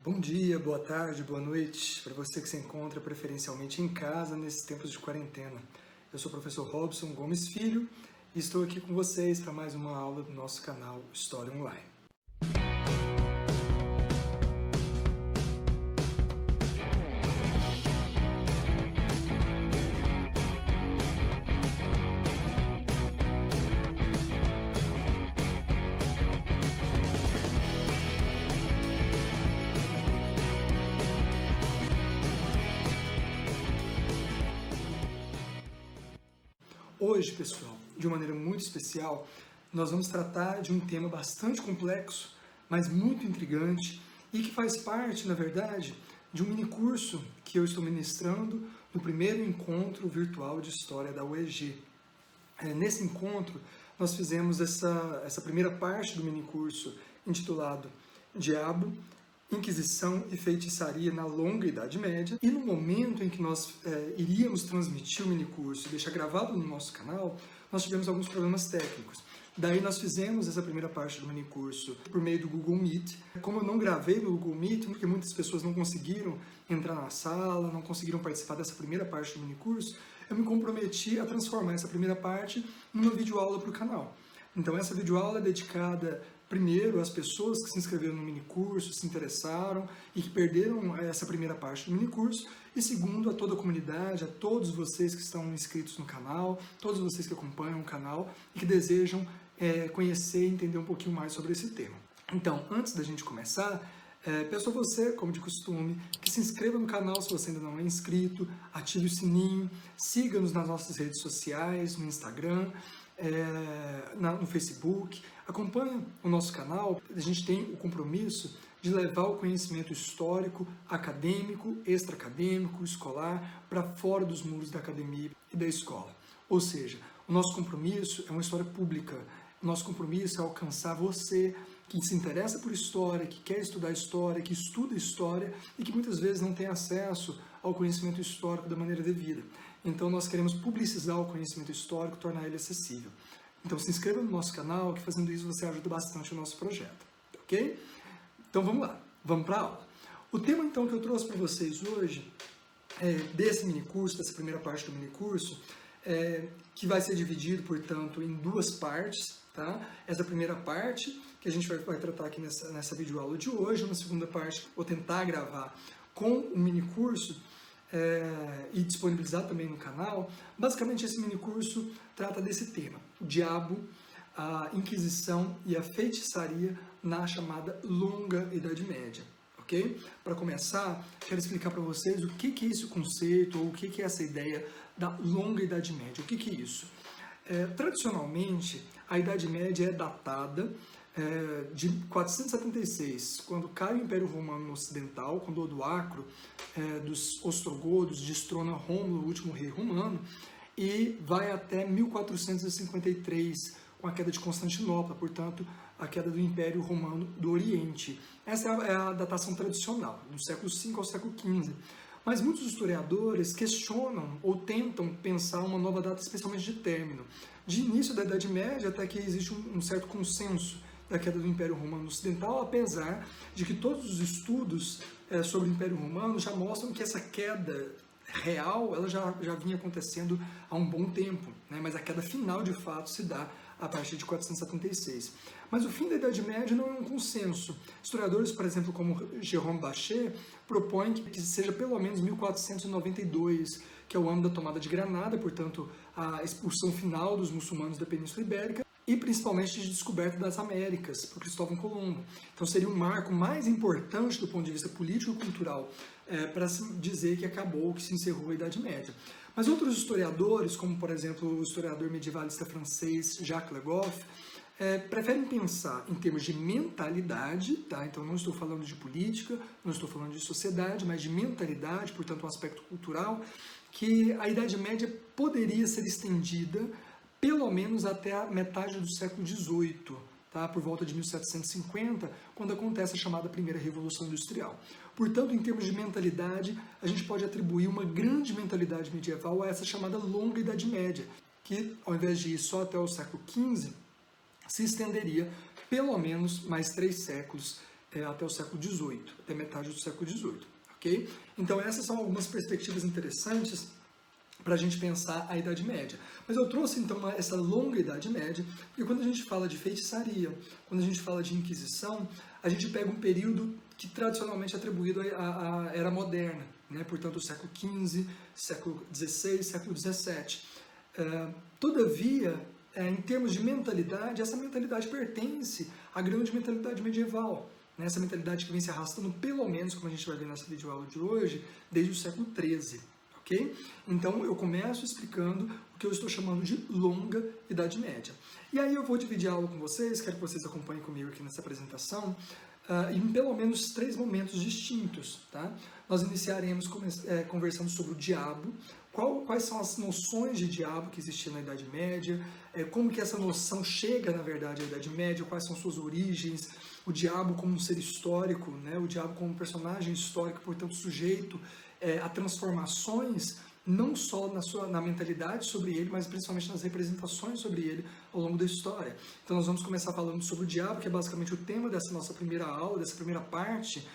Bom dia, boa tarde, boa noite para você que se encontra preferencialmente em casa nesses tempos de quarentena. Eu sou o professor Robson Gomes Filho e estou aqui com vocês para mais uma aula do nosso canal História Online. Hoje, pessoal, de uma maneira muito especial, nós vamos tratar de um tema bastante complexo, mas muito intrigante e que faz parte, na verdade, de um minicurso que eu estou ministrando no primeiro encontro virtual de História da UEG. Nesse encontro, nós fizemos essa primeira parte do minicurso intitulado Diabo, Inquisição e Feitiçaria na Longa Idade Média, e no momento em que nós iríamos transmitir o minicurso e deixar gravado no nosso canal, nós tivemos alguns problemas técnicos. Daí nós fizemos essa primeira parte do minicurso por meio do Google Meet. Como eu não gravei no Google Meet, porque muitas pessoas não conseguiram entrar na sala, não conseguiram participar dessa primeira parte do minicurso, eu me comprometi a transformar essa primeira parte numa videoaula para o canal. Então essa videoaula é dedicada primeiro às pessoas que se inscreveram no minicurso, se interessaram e que perderam essa primeira parte do minicurso, e segundo a toda a comunidade, a todos vocês que estão inscritos no canal, todos vocês que acompanham o canal e que desejam conhecer e entender um pouquinho mais sobre esse tema. Então, antes da gente começar, peço a você, como de costume, que se inscreva no canal se você ainda não é inscrito, ative o sininho, siga-nos nas nossas redes sociais, no Instagram, no Facebook, acompanhe o nosso canal. A gente tem o compromisso de levar o conhecimento histórico, acadêmico, extra-acadêmico, escolar, para fora dos muros da academia e da escola. Ou seja, o nosso compromisso é uma história pública, o nosso compromisso é alcançar você que se interessa por história, que quer estudar história, que estuda história e que muitas vezes não tem acesso ao conhecimento histórico da maneira devida. Então nós queremos publicizar o conhecimento histórico, tornar ele acessível. Então se inscreva no nosso canal, que fazendo isso você ajuda bastante o nosso projeto, ok? Então vamos lá, vamos para a aula. O tema então que eu trouxe para vocês hoje, desse minicurso, dessa primeira parte do minicurso, que vai ser dividido, portanto, em duas partes, tá? Essa primeira parte, que a gente vai tratar aqui nessa videoaula de hoje, na segunda parte vou tentar gravar com o minicurso, e disponibilizar também no canal. Basicamente esse minicurso trata desse tema, o diabo, a Inquisição e a feitiçaria na chamada Longa Idade Média, ok? Para começar, quero explicar para vocês o que é esse conceito, ou o que é essa ideia da Longa Idade Média. O que é isso? Tradicionalmente, a Idade Média é datada de 476, quando cai o Império Romano Ocidental, quando Odoacro dos ostrogodos destrona Rômulo, o último rei romano, e vai até 1453, com a queda de Constantinopla, portanto, a queda do Império Romano do Oriente. Essa é a datação tradicional, do século V ao século XV. Mas muitos historiadores questionam ou tentam pensar uma nova data, especialmente de término, de início da Idade Média, até que existe um certo consenso da queda do Império Romano Ocidental, apesar de que todos os estudos sobre o Império Romano já mostram que essa queda real ela já vinha acontecendo há um bom tempo, né? Mas a queda final de fato se dá a partir de 476. Mas o fim da Idade Média não é um consenso. Historiadores, por exemplo, como Jérôme Bachet, propõem que seja pelo menos 1492, que é o ano da tomada de Granada, portanto, a expulsão final dos muçulmanos da Península Ibérica, e principalmente de descoberta das Américas por Cristóvão Colombo. Então seria um marco mais importante do ponto de vista político-cultural para se dizer que acabou, que se encerrou a Idade Média. Mas outros historiadores, como por exemplo o historiador medievalista francês Jacques Le Goff, preferem pensar em termos de mentalidade, tá? Então não estou falando de política, não estou falando de sociedade, mas de mentalidade, portanto um aspecto cultural, que a Idade Média poderia ser estendida pelo menos até a metade do século XVIII, tá? Por volta de 1750, quando acontece a chamada Primeira Revolução Industrial. Portanto, em termos de mentalidade, a gente pode atribuir uma grande mentalidade medieval a essa chamada Longa Idade Média, que, ao invés de ir só até o século XV, se estenderia pelo menos mais 3 séculos, até o século XVIII, até metade do século XVIII, ok? Então essas são algumas perspectivas interessantes para a gente pensar a Idade Média. Mas eu trouxe então essa longa Idade Média, porque quando a gente fala de feitiçaria, quando a gente fala de Inquisição, a gente pega um período que tradicionalmente é atribuído à Era Moderna, né? Portanto o século XV, século XVI, século XVII. Todavia, em termos de mentalidade, essa mentalidade pertence à grande mentalidade medieval, né? Essa mentalidade que vem se arrastando, pelo menos, como a gente vai ver nessa videoaula de hoje, desde o século XIII. Okay? Então eu começo explicando o que eu estou chamando de longa Idade Média. E aí eu vou dividir a aula com vocês, quero que vocês acompanhem comigo aqui nessa apresentação, em pelo menos 3 momentos distintos. Tá? Nós iniciaremos conversando sobre o diabo, quais são as noções de diabo que existiam na Idade Média, como que essa noção chega, na verdade, à Idade Média, quais são suas origens, o diabo como um ser histórico, né? O diabo como um personagem histórico, portanto sujeito a transformações, não só na mentalidade sobre ele, mas principalmente nas representações sobre ele ao longo da história. Então nós vamos começar falando sobre o diabo, que é basicamente o tema dessa nossa primeira aula, dessa primeira parte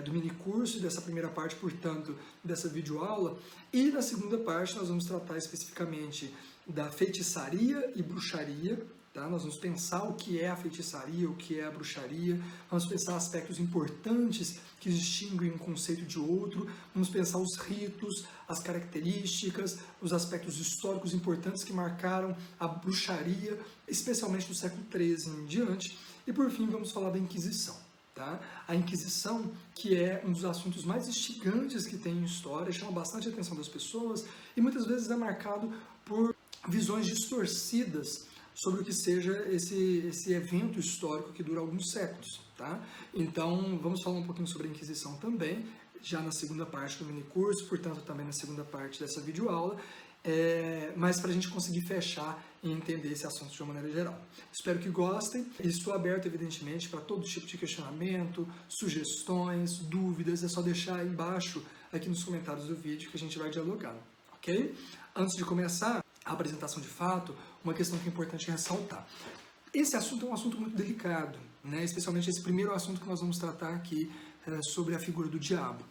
do minicurso, dessa primeira parte, portanto, dessa videoaula. E na segunda parte nós vamos tratar especificamente da feitiçaria e bruxaria. Tá? Nós vamos pensar o que é a feitiçaria, o que é a bruxaria, vamos pensar aspectos importantes que distinguem um conceito de outro, vamos pensar os ritos, as características, os aspectos históricos importantes que marcaram a bruxaria, especialmente do século XIII em diante, e por fim vamos falar da Inquisição. Tá? A Inquisição, que é um dos assuntos mais instigantes que tem em história, chama bastante a atenção das pessoas e muitas vezes é marcado por visões distorcidas sobre o que seja esse evento histórico que dura alguns séculos. Tá? Então, vamos falar um pouquinho sobre a Inquisição também, já na segunda parte do minicurso, portanto, também na segunda parte dessa videoaula, mas para a gente conseguir fechar e entender esse assunto de uma maneira geral. Espero que gostem. Estou aberto, evidentemente, para todo tipo de questionamento, sugestões, dúvidas. É só deixar aí embaixo, aqui nos comentários do vídeo, que a gente vai dialogar. Ok? Antes de começar a apresentação de fato, uma questão que é importante ressaltar. Esse assunto é um assunto muito delicado, né? Especialmente esse primeiro assunto que nós vamos tratar aqui sobre a figura do diabo.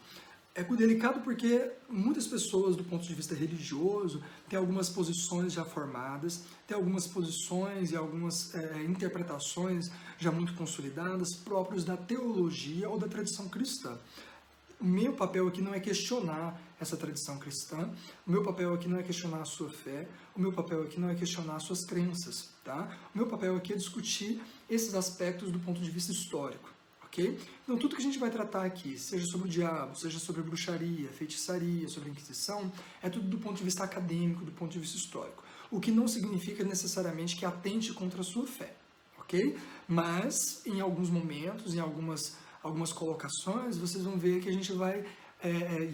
É delicado porque muitas pessoas, do ponto de vista religioso, têm algumas posições já formadas, têm algumas posições e algumas interpretações já muito consolidadas, próprios da teologia ou da tradição cristã. O meu papel aqui não é questionar essa tradição cristã, o meu papel aqui não é questionar a sua fé, o meu papel aqui não é questionar as suas crenças, tá? O meu papel aqui é discutir esses aspectos do ponto de vista histórico, ok? Então tudo que a gente vai tratar aqui, seja sobre o diabo, seja sobre bruxaria, feitiçaria, sobre a Inquisição, é tudo do ponto de vista acadêmico, do ponto de vista histórico, o que não significa necessariamente que atente contra a sua fé, ok? Mas, em alguns momentos, em algumas colocações, vocês vão ver que a gente vai,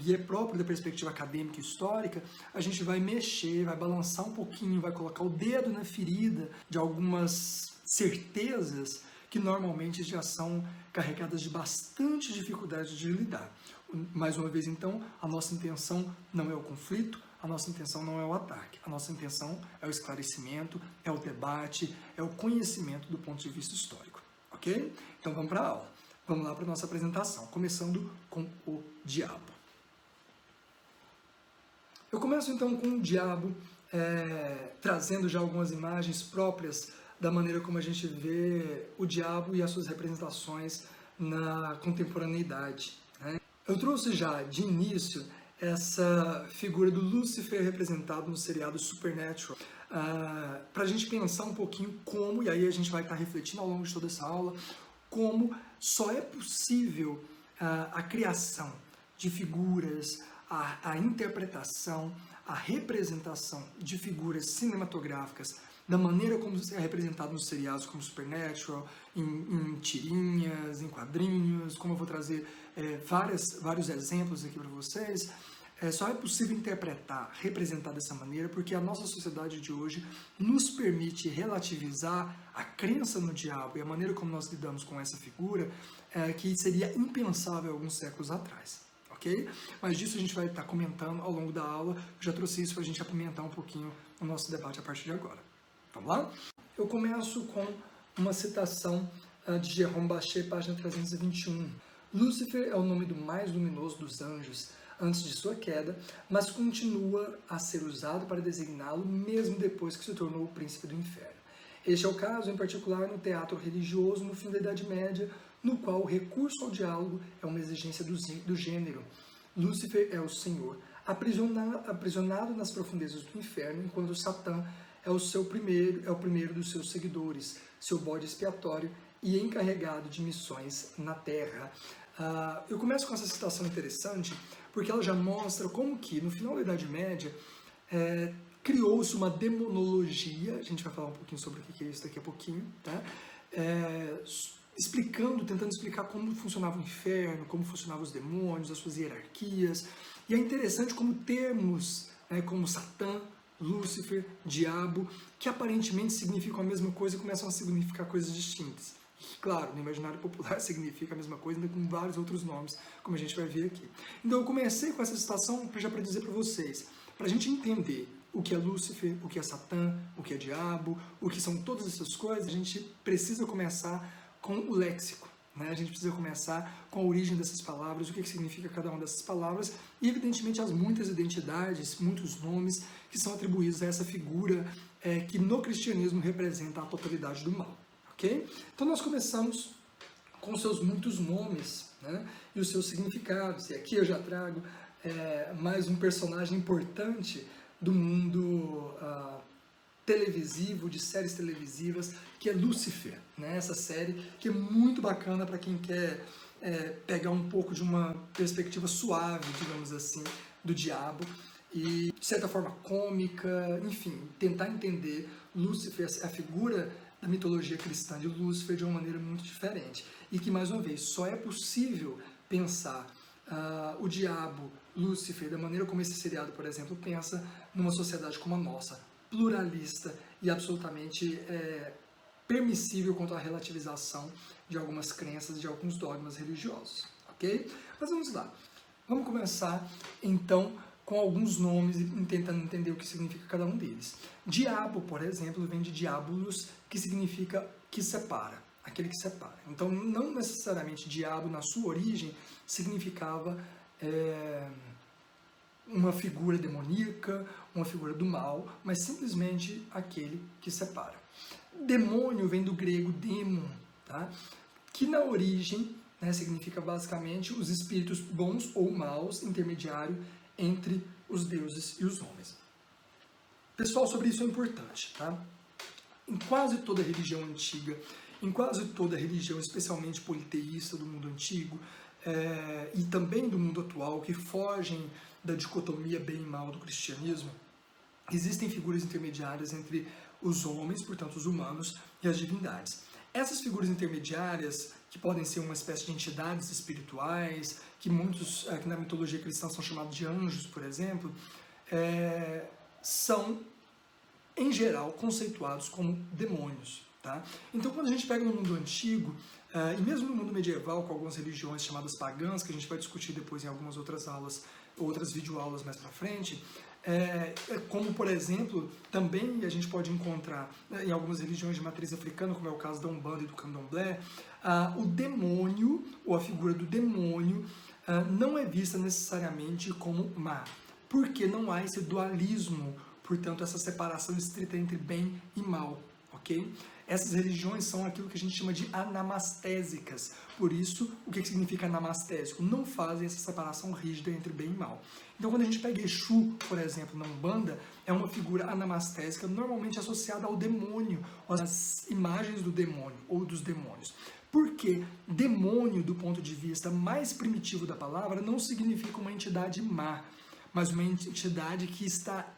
e é próprio da perspectiva acadêmica e histórica, a gente vai mexer, vai balançar um pouquinho, vai colocar o dedo na ferida de algumas certezas que normalmente já são carregadas de bastante dificuldade de lidar. Mais uma vez, então, a nossa intenção não é o conflito, a nossa intenção não é o ataque, a nossa intenção é o esclarecimento, é o debate, é o conhecimento do ponto de vista histórico, ok? Então vamos para a aula. Vamos lá para a nossa apresentação, começando com o diabo. Eu começo então com o diabo, trazendo já algumas imagens próprias da maneira como a gente vê o diabo e as suas representações na contemporaneidade, né? Eu trouxe já de início essa figura do Lúcifer representado no seriado Supernatural, para a gente pensar um pouquinho como, e aí a gente vai estar refletindo ao longo de toda essa aula, como só é possível a criação de figuras, a interpretação, a representação de figuras cinematográficas da maneira como é representado nos seriados como Supernatural, em tirinhas, em quadrinhos, como eu vou trazer vários exemplos aqui para vocês. Só é possível interpretar, representar dessa maneira, porque a nossa sociedade de hoje nos permite relativizar a crença no diabo e a maneira como nós lidamos com essa figura, que seria impensável alguns séculos atrás, ok? Mas disso a gente vai estar comentando ao longo da aula. Eu já trouxe isso para a gente apimentar um pouquinho o nosso debate a partir de agora. Vamos lá? Eu começo com uma citação de Jérôme Bachet, página 321. Lúcifer é o nome do mais luminoso dos anjos antes de sua queda, mas continua a ser usado para designá-lo mesmo depois que se tornou o príncipe do inferno. Este é o caso, em particular, no teatro religioso no fim da Idade Média, no qual o recurso ao diálogo é uma exigência do gênero. Lúcifer é o Senhor, aprisionado nas profundezas do inferno, enquanto Satã é o primeiro dos seus seguidores, seu bode expiatório e encarregado de missões na Terra. Eu começo com essa citação interessante, porque ela já mostra como que, no final da Idade Média, criou-se uma demonologia, a gente vai falar um pouquinho sobre o que é isso daqui a pouquinho, tá? Tentando explicar como funcionava o inferno, como funcionavam os demônios, as suas hierarquias. E é interessante como termos, como Satã, Lúcifer, Diabo, que aparentemente significam a mesma coisa, começam a significar coisas distintas. E, claro, no imaginário popular significa a mesma coisa, ainda com vários outros nomes, como a gente vai ver aqui. Então eu comecei com essa citação já para dizer para vocês, para a gente entender o que é Lúcifer, o que é Satã, o que é Diabo, o que são todas essas coisas, a gente precisa começar com o léxico. A gente precisa começar com a origem dessas palavras, o que significa cada uma dessas palavras e, evidentemente, as muitas identidades, muitos nomes que são atribuídos a essa figura que no cristianismo representa a totalidade do mal. Okay? Então nós começamos com os seus muitos nomes, e os seus significados. E aqui eu já trago mais um personagem importante do mundo televisivo, de séries televisivas, que é Lúcifer, essa série que é muito bacana para quem quer pegar um pouco de uma perspectiva suave, digamos assim, do diabo e, de certa forma, cômica, enfim, tentar entender Lúcifer, a figura da mitologia cristã de Lúcifer, de uma maneira muito diferente. E que, mais uma vez, só é possível pensar o diabo, Lúcifer, da maneira como esse seriado, por exemplo, pensa numa sociedade como a nossa, pluralista e absolutamente permissível quanto à relativização de algumas crenças, de alguns dogmas religiosos, ok? Mas vamos lá. Vamos começar, então, com alguns nomes e tentando entender o que significa cada um deles. Diabo, por exemplo, vem de diabolos, que significa que separa, aquele que separa. Então, não necessariamente diabo, na sua origem, significava uma figura demoníaca, uma figura do mal, mas simplesmente aquele que separa. Demônio vem do grego demon, tá? Que na origem significa basicamente os espíritos bons ou maus, intermediário entre os deuses e os homens. Pessoal, sobre isso é importante, tá? Em quase toda religião antiga, em quase toda religião, especialmente politeísta do mundo antigo, e também do mundo atual, que fogem da dicotomia bem e mal do cristianismo, existem figuras intermediárias entre os homens, portanto os humanos, e as divindades. Essas figuras intermediárias, que podem ser uma espécie de entidades espirituais, que muitos, que na mitologia cristã são chamados de anjos, por exemplo, são, em geral, conceituados como demônios. Tá? Então, quando a gente pega no mundo antigo, e mesmo no mundo medieval, com algumas religiões chamadas pagãs, que a gente vai discutir depois em algumas outras aulas, outras videoaulas mais para frente, como, por exemplo, também a gente pode encontrar em algumas religiões de matriz africana, como é o caso da Umbanda e do Candomblé, o demônio, ou a figura do demônio, não é vista necessariamente como má, porque não há esse dualismo, portanto, essa separação estrita entre bem e mal, ok? Essas religiões são aquilo que a gente chama de anamastésicas. Por isso, o que significa anamastésico? Não fazem essa separação rígida entre bem e mal. Então, quando a gente pega Exu, por exemplo, na Umbanda, é uma figura anamastésica normalmente associada ao demônio, às imagens do demônio ou dos demônios. Porque demônio, do ponto de vista mais primitivo da palavra, não significa uma entidade má, mas uma entidade que está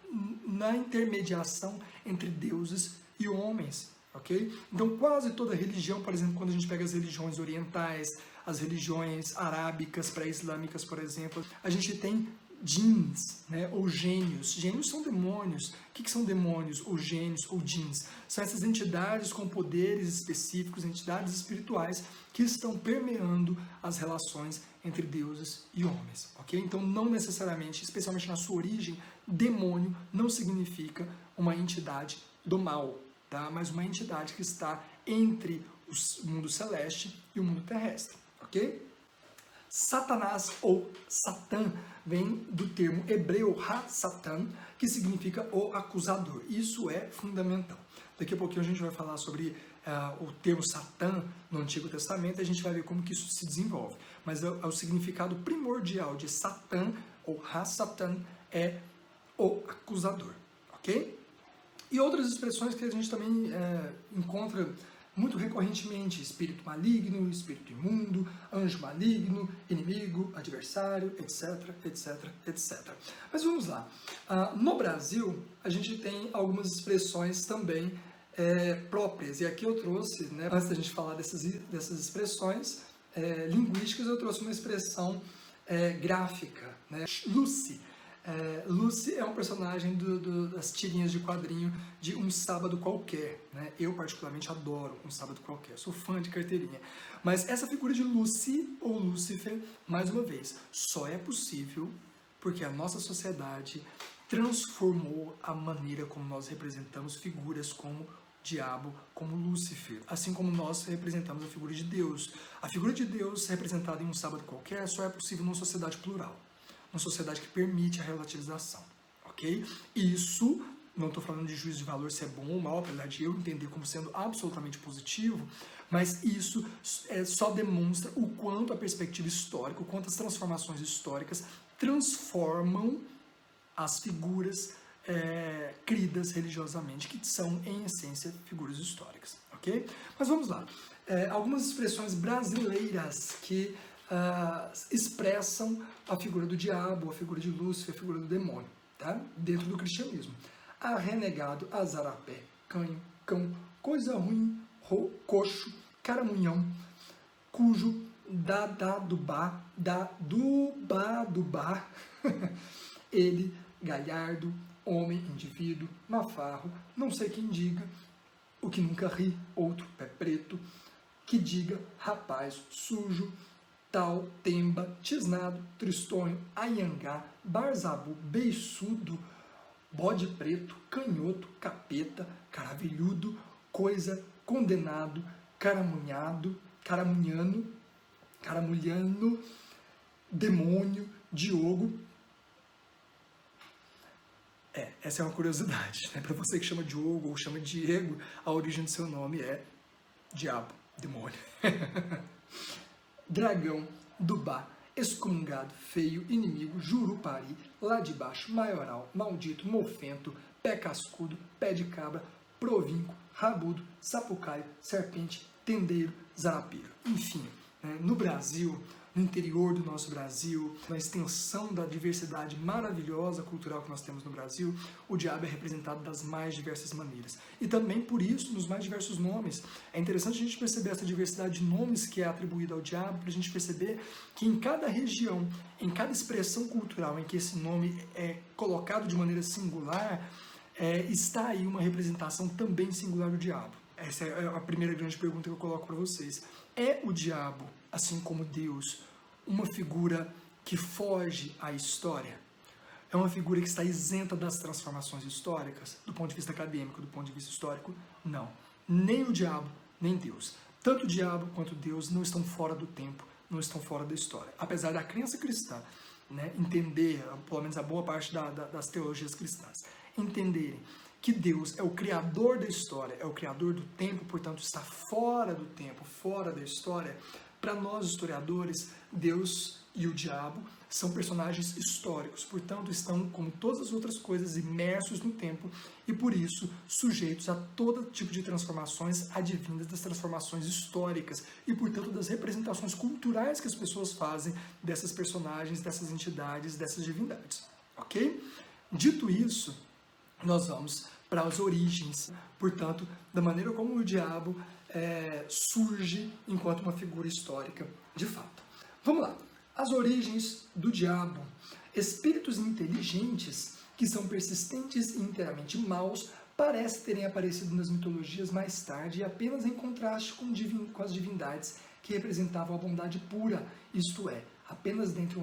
na intermediação entre deuses e homens. Okay? Então, quase toda religião, por exemplo, quando a gente pega as religiões orientais, as religiões arábicas, pré-islâmicas, por exemplo, a gente tem djinns, ou gênios. Gênios são demônios. O que são demônios, ou gênios, ou djinns? São essas entidades com poderes específicos, entidades espirituais, que estão permeando as relações entre deuses e homens. Okay? Então, não necessariamente, especialmente na sua origem, demônio não significa uma entidade do mal. Tá? Mas uma entidade que está entre o mundo celeste e o mundo terrestre, ok? Satanás ou Satã vem do termo hebreu ha-Satan, que significa o acusador. Isso é fundamental. Daqui a pouquinho a gente vai falar sobre o termo Satã no Antigo Testamento e a gente vai ver como que isso se desenvolve. Mas o significado primordial de Satã ou ha-Satan é o acusador, ok? E outras expressões que a gente também encontra muito recorrentemente: espírito maligno, espírito imundo, anjo maligno, inimigo, adversário, etc, etc, etc. Mas vamos lá. No Brasil, a gente tem algumas expressões também próprias, e aqui eu trouxe, né, antes da gente falar dessas expressões linguísticas, eu trouxe uma expressão gráfica, né? Lucy. Lucy é um personagem das tirinhas de quadrinho de Um Sábado Qualquer, né? Eu particularmente adoro Um Sábado Qualquer, sou fã de carteirinha. Mas essa figura de Lucy ou Lúcifer, mais uma vez, só é possível porque a nossa sociedade transformou a maneira como nós representamos figuras como diabo, como Lúcifer, assim como nós representamos a figura de Deus. A figura de Deus representada em Um Sábado Qualquer só é possível numa sociedade plural, uma sociedade que permite a relativização, ok? Isso, não estou falando de juízo de valor se é bom ou mal, apesar de eu entender como sendo absolutamente positivo, mas isso só demonstra o quanto a perspectiva histórica, o quanto as transformações históricas transformam as figuras cridas religiosamente, que são, em essência, figuras históricas, ok? Mas vamos lá. Algumas expressões brasileiras que expressam a figura do diabo, a figura de Lúcifer, a figura do demônio, tá? Dentro do cristianismo. Renegado, azarapé, canho, cão, coisa ruim, coxo, caramunhão, cujo, dadadubá, dubá, ele, galhardo, homem, indivíduo, mafarro, não sei quem diga, o que nunca ri, outro, pé preto, que diga, rapaz, sujo, tal, temba, tisnado, tristonho, aiangá, barzabu, beiçudo, bode preto, canhoto, capeta, caravelhudo, coisa, condenado, caramunhano, demônio, Diogo. Essa é uma curiosidade, né? Para você que chama Diogo ou chama Diego, a origem do seu nome é diabo, demônio. Dragão, dubá, excomungado, feio, inimigo, jurupari, lá de baixo, maioral, maldito, mofento, pé cascudo, pé de cabra, provinco, rabudo, sapucaio, serpente, tendeiro, zarapiro. Enfim, né? No Brasil, no interior do nosso Brasil, na extensão da diversidade maravilhosa cultural que nós temos no Brasil, o diabo é representado das mais diversas maneiras. E também, por isso, nos mais diversos nomes. É interessante a gente perceber essa diversidade de nomes que é atribuída ao diabo, para a gente perceber que em cada região, em cada expressão cultural em que esse nome é colocado de maneira singular, está aí uma representação também singular do diabo. Essa é a primeira grande pergunta que eu coloco para vocês. É o diabo, assim como Deus, uma figura que foge à história? É uma figura que está isenta das transformações históricas? Do ponto de vista acadêmico, do ponto de vista histórico? Não. Nem o diabo, nem Deus. Tanto o diabo quanto Deus não estão fora do tempo, não estão fora da história. Apesar da crença cristã, né, entender, pelo menos a boa parte das teologias cristãs, entenderem que Deus é o criador da história, é o criador do tempo, portanto está fora do tempo, fora da história. Para nós historiadores, Deus e o diabo são personagens históricos, portanto estão, como todas as outras coisas, imersos no tempo e por isso sujeitos a todo tipo de transformações advindas das transformações históricas e, portanto, das representações culturais que as pessoas fazem dessas personagens, dessas entidades, dessas divindades, ok? Dito isso, nós vamos para as origens, portanto, da maneira como o diabo surge enquanto uma figura histórica de fato. Vamos lá. As origens do diabo. Espíritos inteligentes que são persistentes e inteiramente maus parecem terem aparecido nas mitologias mais tarde e apenas em contraste com as divindades que representavam a bondade pura, isto é, apenas dentro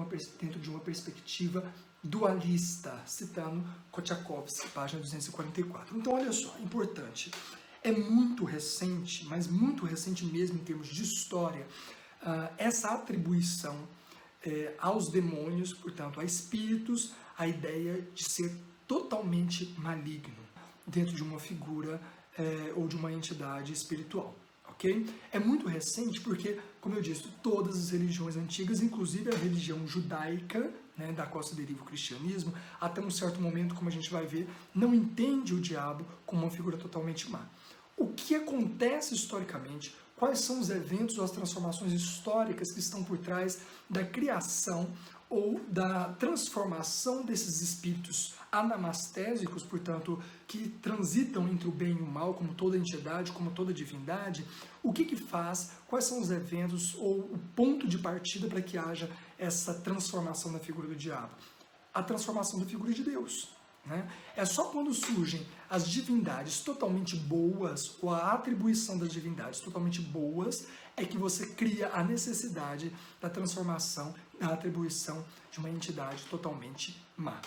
de uma perspectiva dualista, citando Kochakovsky, página 244. Então, olha só, importante. é muito recente, mas muito recente mesmo em termos de história, essa atribuição aos demônios, portanto, a espíritos, a ideia de ser totalmente maligno dentro de uma figura ou de uma entidade espiritual. Okay? É muito recente porque, como eu disse, todas as religiões antigas, inclusive a religião judaica, né, da qual se deriva o cristianismo, até um certo momento, como a gente vai ver, não entende o diabo como uma figura totalmente má. O que acontece historicamente, quais são os eventos ou as transformações históricas que estão por trás da criação ou da transformação desses espíritos anamastésicos, portanto, que transitam entre o bem e o mal, como toda entidade, como toda divindade, o que faz, quais são os eventos ou o ponto de partida para que haja essa transformação da figura do diabo? A transformação da figura de Deus. Né? É só quando surgem as divindades totalmente boas, ou a atribuição das divindades totalmente boas, é que você cria a necessidade da transformação, da atribuição de uma entidade totalmente má.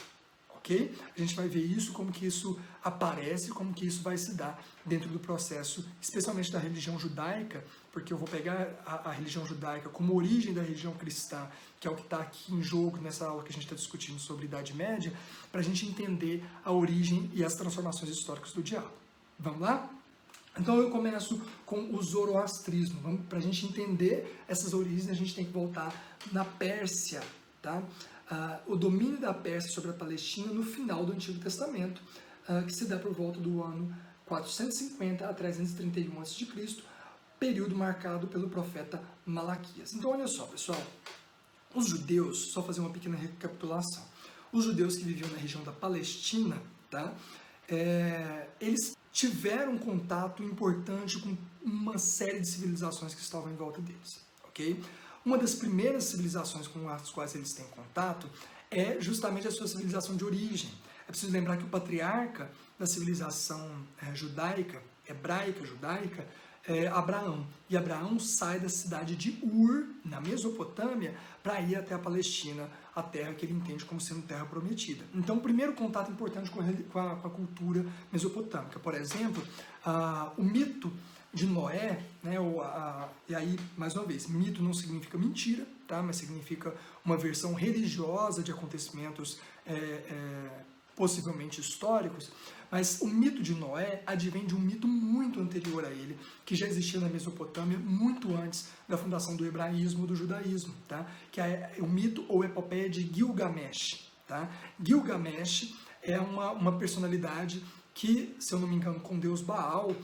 Ok? A gente vai ver isso, como que isso aparece, como que isso vai se dar dentro do processo, especialmente da religião judaica, porque eu vou pegar a religião judaica como origem da religião cristã, que é o que está aqui em jogo nessa aula que a gente está discutindo sobre Idade Média, para a gente entender a origem e as transformações históricas do diabo. Vamos lá? Então eu começo com o zoroastrismo. Para a gente entender essas origens, a gente tem que voltar na Pérsia, tá? O domínio da Pérsia sobre a Palestina no final do Antigo Testamento, que se dá por volta do ano 450 a 331 a.C., período marcado pelo profeta Malaquias. Então olha só, pessoal, os judeus, só fazer uma pequena recapitulação, os judeus que viviam na região da Palestina, tá? Eles tiveram contato importante com uma série de civilizações que estavam em volta deles, ok? Uma das primeiras civilizações com as quais eles têm contato é justamente a sua civilização de origem. É preciso lembrar que o patriarca da civilização judaica, hebraica, judaica, é Abraão. E Abraão sai da cidade de Ur, na Mesopotâmia, para ir até a Palestina, a terra que ele entende como sendo terra prometida. Então, o primeiro contato importante com a cultura mesopotâmica. Por exemplo, o mito de Noé, né, e aí, mais uma vez, mito não significa mentira, tá, mas significa uma versão religiosa de acontecimentos possivelmente históricos, mas o mito de Noé advém de um mito muito anterior a ele, que já existia na Mesopotâmia muito antes da fundação do hebraísmo ou do judaísmo, tá, que é o mito ou epopeia de Gilgamesh. Tá? Gilgamesh é uma personalidade que, se eu não me engano, com Deus Baal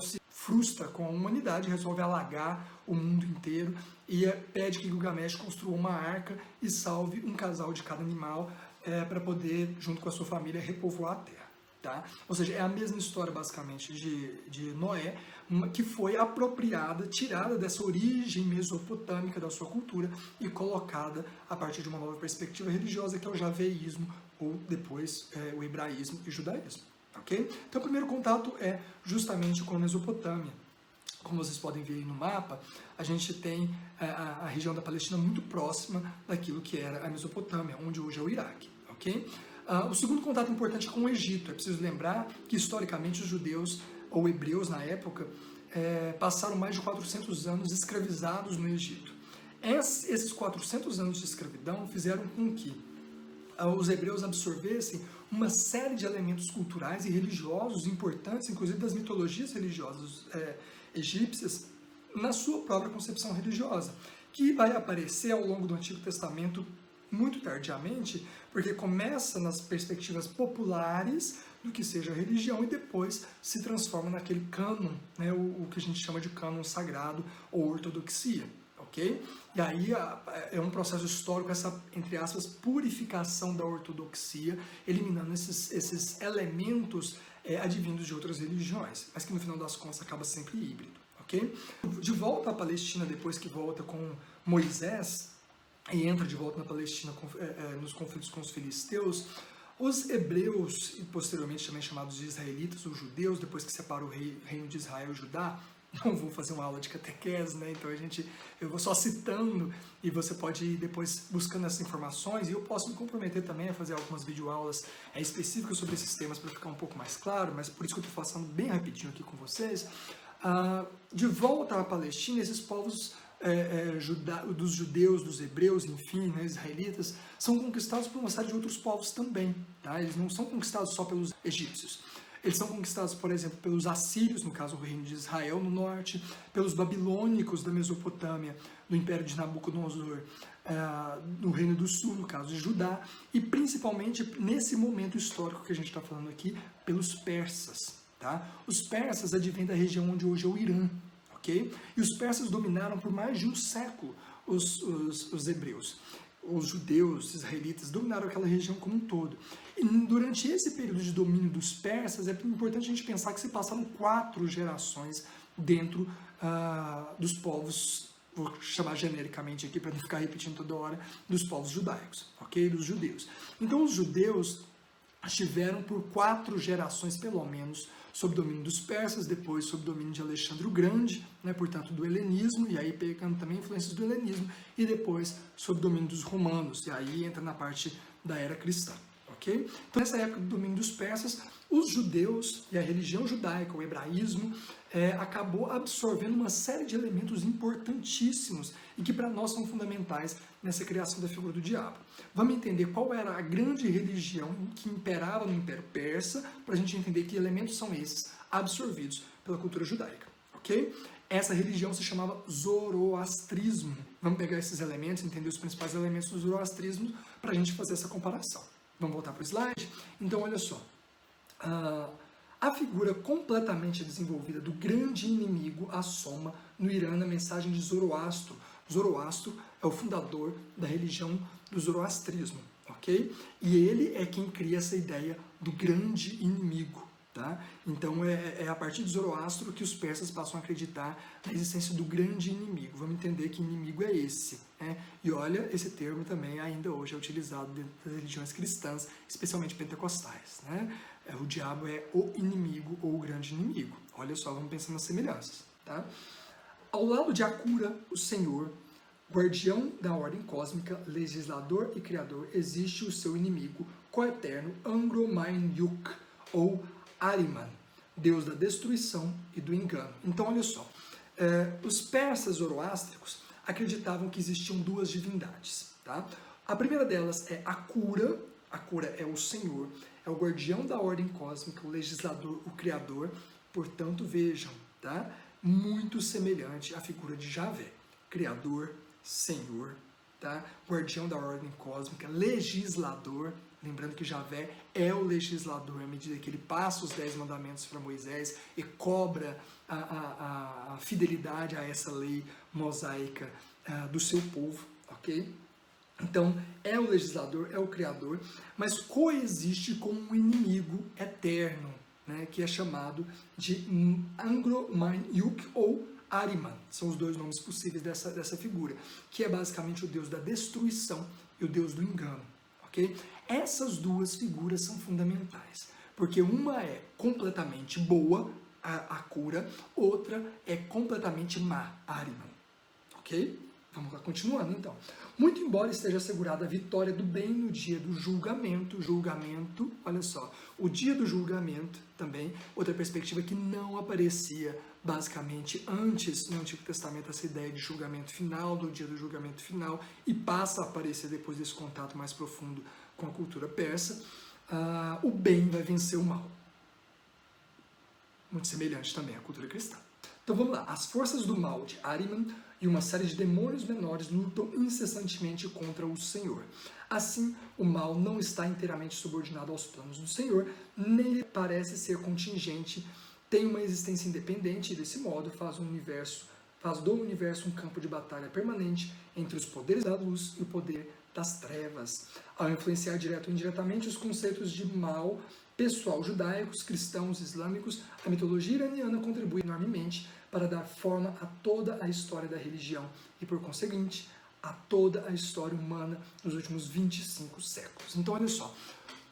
se frustra com a humanidade, resolve alagar o mundo inteiro e pede que Gilgamesh construa uma arca e salve um casal de cada animal para poder, junto com a sua família, repovoar a terra. Tá? Ou seja, é a mesma história, basicamente, de Noé, que foi apropriada, tirada dessa origem mesopotâmica da sua cultura e colocada a partir de uma nova perspectiva religiosa, que é o javeísmo, ou depois o hebraísmo e o judaísmo. Okay? Então, o primeiro contato é justamente com a Mesopotâmia. Como vocês podem ver aí no mapa, a gente tem a região da Palestina muito próxima daquilo que era a Mesopotâmia, onde hoje é o Iraque. Okay? O segundo contato importante é com o Egito. É preciso lembrar que, historicamente, os judeus, ou hebreus na época, passaram mais de 400 anos escravizados no Egito. Esses 400 anos de escravidão fizeram com que os hebreus absorvessem uma série de elementos culturais e religiosos importantes, inclusive das mitologias religiosas egípcias, na sua própria concepção religiosa, que vai aparecer ao longo do Antigo Testamento muito tardiamente, porque começa nas perspectivas populares do que seja a religião e depois se transforma naquele cânon, né, o que a gente chama de cânon sagrado ou ortodoxia. Okay? E aí é um processo histórico, essa, entre aspas, purificação da ortodoxia, eliminando esses elementos advindos de outras religiões, mas que no final das contas acaba sempre híbrido. Okay? De volta à Palestina, depois que volta com Moisés, e entra de volta na Palestina nos conflitos com os filisteus, os hebreus, e posteriormente também chamados de israelitas ou judeus, depois que separa o reino de Israel e Judá, não vou fazer uma aula de catequese, né? Então eu vou só citando e você pode ir depois buscando essas informações, e eu posso me comprometer também a fazer algumas videoaulas específicas sobre esses temas para ficar um pouco mais claro, mas por isso que eu estou passando bem rapidinho aqui com vocês. De volta à Palestina, esses povos dos judeus, dos hebreus, enfim, né, israelitas, são conquistados por uma série de outros povos também, tá? Eles não são conquistados só pelos egípcios. Eles são conquistados, por exemplo, pelos assírios, no caso o reino de Israel no norte, pelos babilônicos da Mesopotâmia, do Império de Nabucodonosor, no reino do sul, no caso de Judá, e principalmente nesse momento histórico que a gente está falando aqui, pelos persas. Tá? Os persas advêm da região onde hoje é o Irã, ok? E os persas dominaram por mais de um século os hebreus. Os judeus, os israelitas, dominaram aquela região como um todo. E durante esse período de domínio dos persas, é importante a gente pensar que se passaram 4 gerações dentro dos povos, vou chamar genericamente aqui para não ficar repetindo toda hora, dos povos judaicos, ok? Dos judeus. Então os judeus estiveram por 4 gerações, pelo menos, sob domínio dos persas, depois sob domínio de Alexandre o Grande, né, portanto do helenismo, e aí pegando também influências do helenismo, e depois sob domínio dos romanos, e aí entra na parte da era cristã. Okay? Então, nessa época do domínio dos persas, os judeus e a religião judaica, o hebraísmo, acabou absorvendo uma série de elementos importantíssimos e que para nós são fundamentais nessa criação da figura do diabo. Vamos entender qual era a grande religião que imperava no Império Persa, para a gente entender que elementos são esses absorvidos pela cultura judaica. Okay? Essa religião se chamava zoroastrismo. Vamos pegar esses elementos, entender os principais elementos do zoroastrismo para a gente fazer essa comparação. Vamos voltar para o slide? Então, olha só. A figura completamente desenvolvida do grande inimigo assoma no Irã na mensagem de Zoroastro. Zoroastro é o fundador da religião do zoroastrismo, ok? E ele é quem cria essa ideia do grande inimigo, tá? Então é a partir de Zoroastro que os persas passam a acreditar na existência do grande inimigo. Vamos entender que inimigo é esse, né? E olha, esse termo também ainda hoje é utilizado dentro das religiões cristãs, especialmente pentecostais, né? O diabo é o inimigo ou o grande inimigo. Olha só, vamos pensar nas semelhanças, tá? Ao lado de Akura, o Senhor, guardião da ordem cósmica, legislador e criador, existe o seu inimigo coeterno Angro-Mainyuk, ou Ahriman, deus da destruição e do engano. Então, olha só, os persas zoroástricos acreditavam que existiam 2 divindades, tá? A primeira delas é Akura. Akura é o Senhor, é o guardião da ordem cósmica, o legislador, o criador. Portanto, vejam, tá? Muito semelhante à figura de Javé, criador, Senhor, tá? Guardião da ordem cósmica, legislador. Lembrando que Javé é o legislador à medida que ele passa os 10 mandamentos para Moisés e cobra a fidelidade a essa lei mosaica do seu povo, ok? Então, é o legislador, é o criador, mas coexiste com um inimigo eterno, né, que é chamado de Angro-Mainyuk ou Ahriman. São os 2 nomes possíveis dessa figura, que é basicamente o deus da destruição e o deus do engano. Okay? Essas 2 figuras são fundamentais, porque uma é completamente boa, a Akura, outra é completamente má, Ahriman. Ok? Vamos lá, continuando então. Muito embora esteja assegurada a vitória do bem no dia do julgamento, olha só, o dia do julgamento também, outra perspectiva que não aparecia basicamente antes no Antigo Testamento, essa ideia de julgamento final, do dia do julgamento final, e passa a aparecer depois desse contato mais profundo com a cultura persa, o bem vai vencer o mal. Muito semelhante também à cultura cristã. Então vamos lá, as forças do mal de Ahriman e uma série de demônios menores lutam incessantemente contra o Senhor. Assim, o mal não está inteiramente subordinado aos planos do Senhor, nem parece ser contingente, tem uma existência independente e desse modo faz do universo um campo de batalha permanente entre os poderes da luz e o poder das trevas. Ao influenciar direto ou indiretamente os conceitos de mal pessoal judaicos, cristãos, islâmicos, a mitologia iraniana contribui enormemente para dar forma a toda a história da religião e, por conseguinte, a toda a história humana nos últimos 25 séculos. Então, olha só,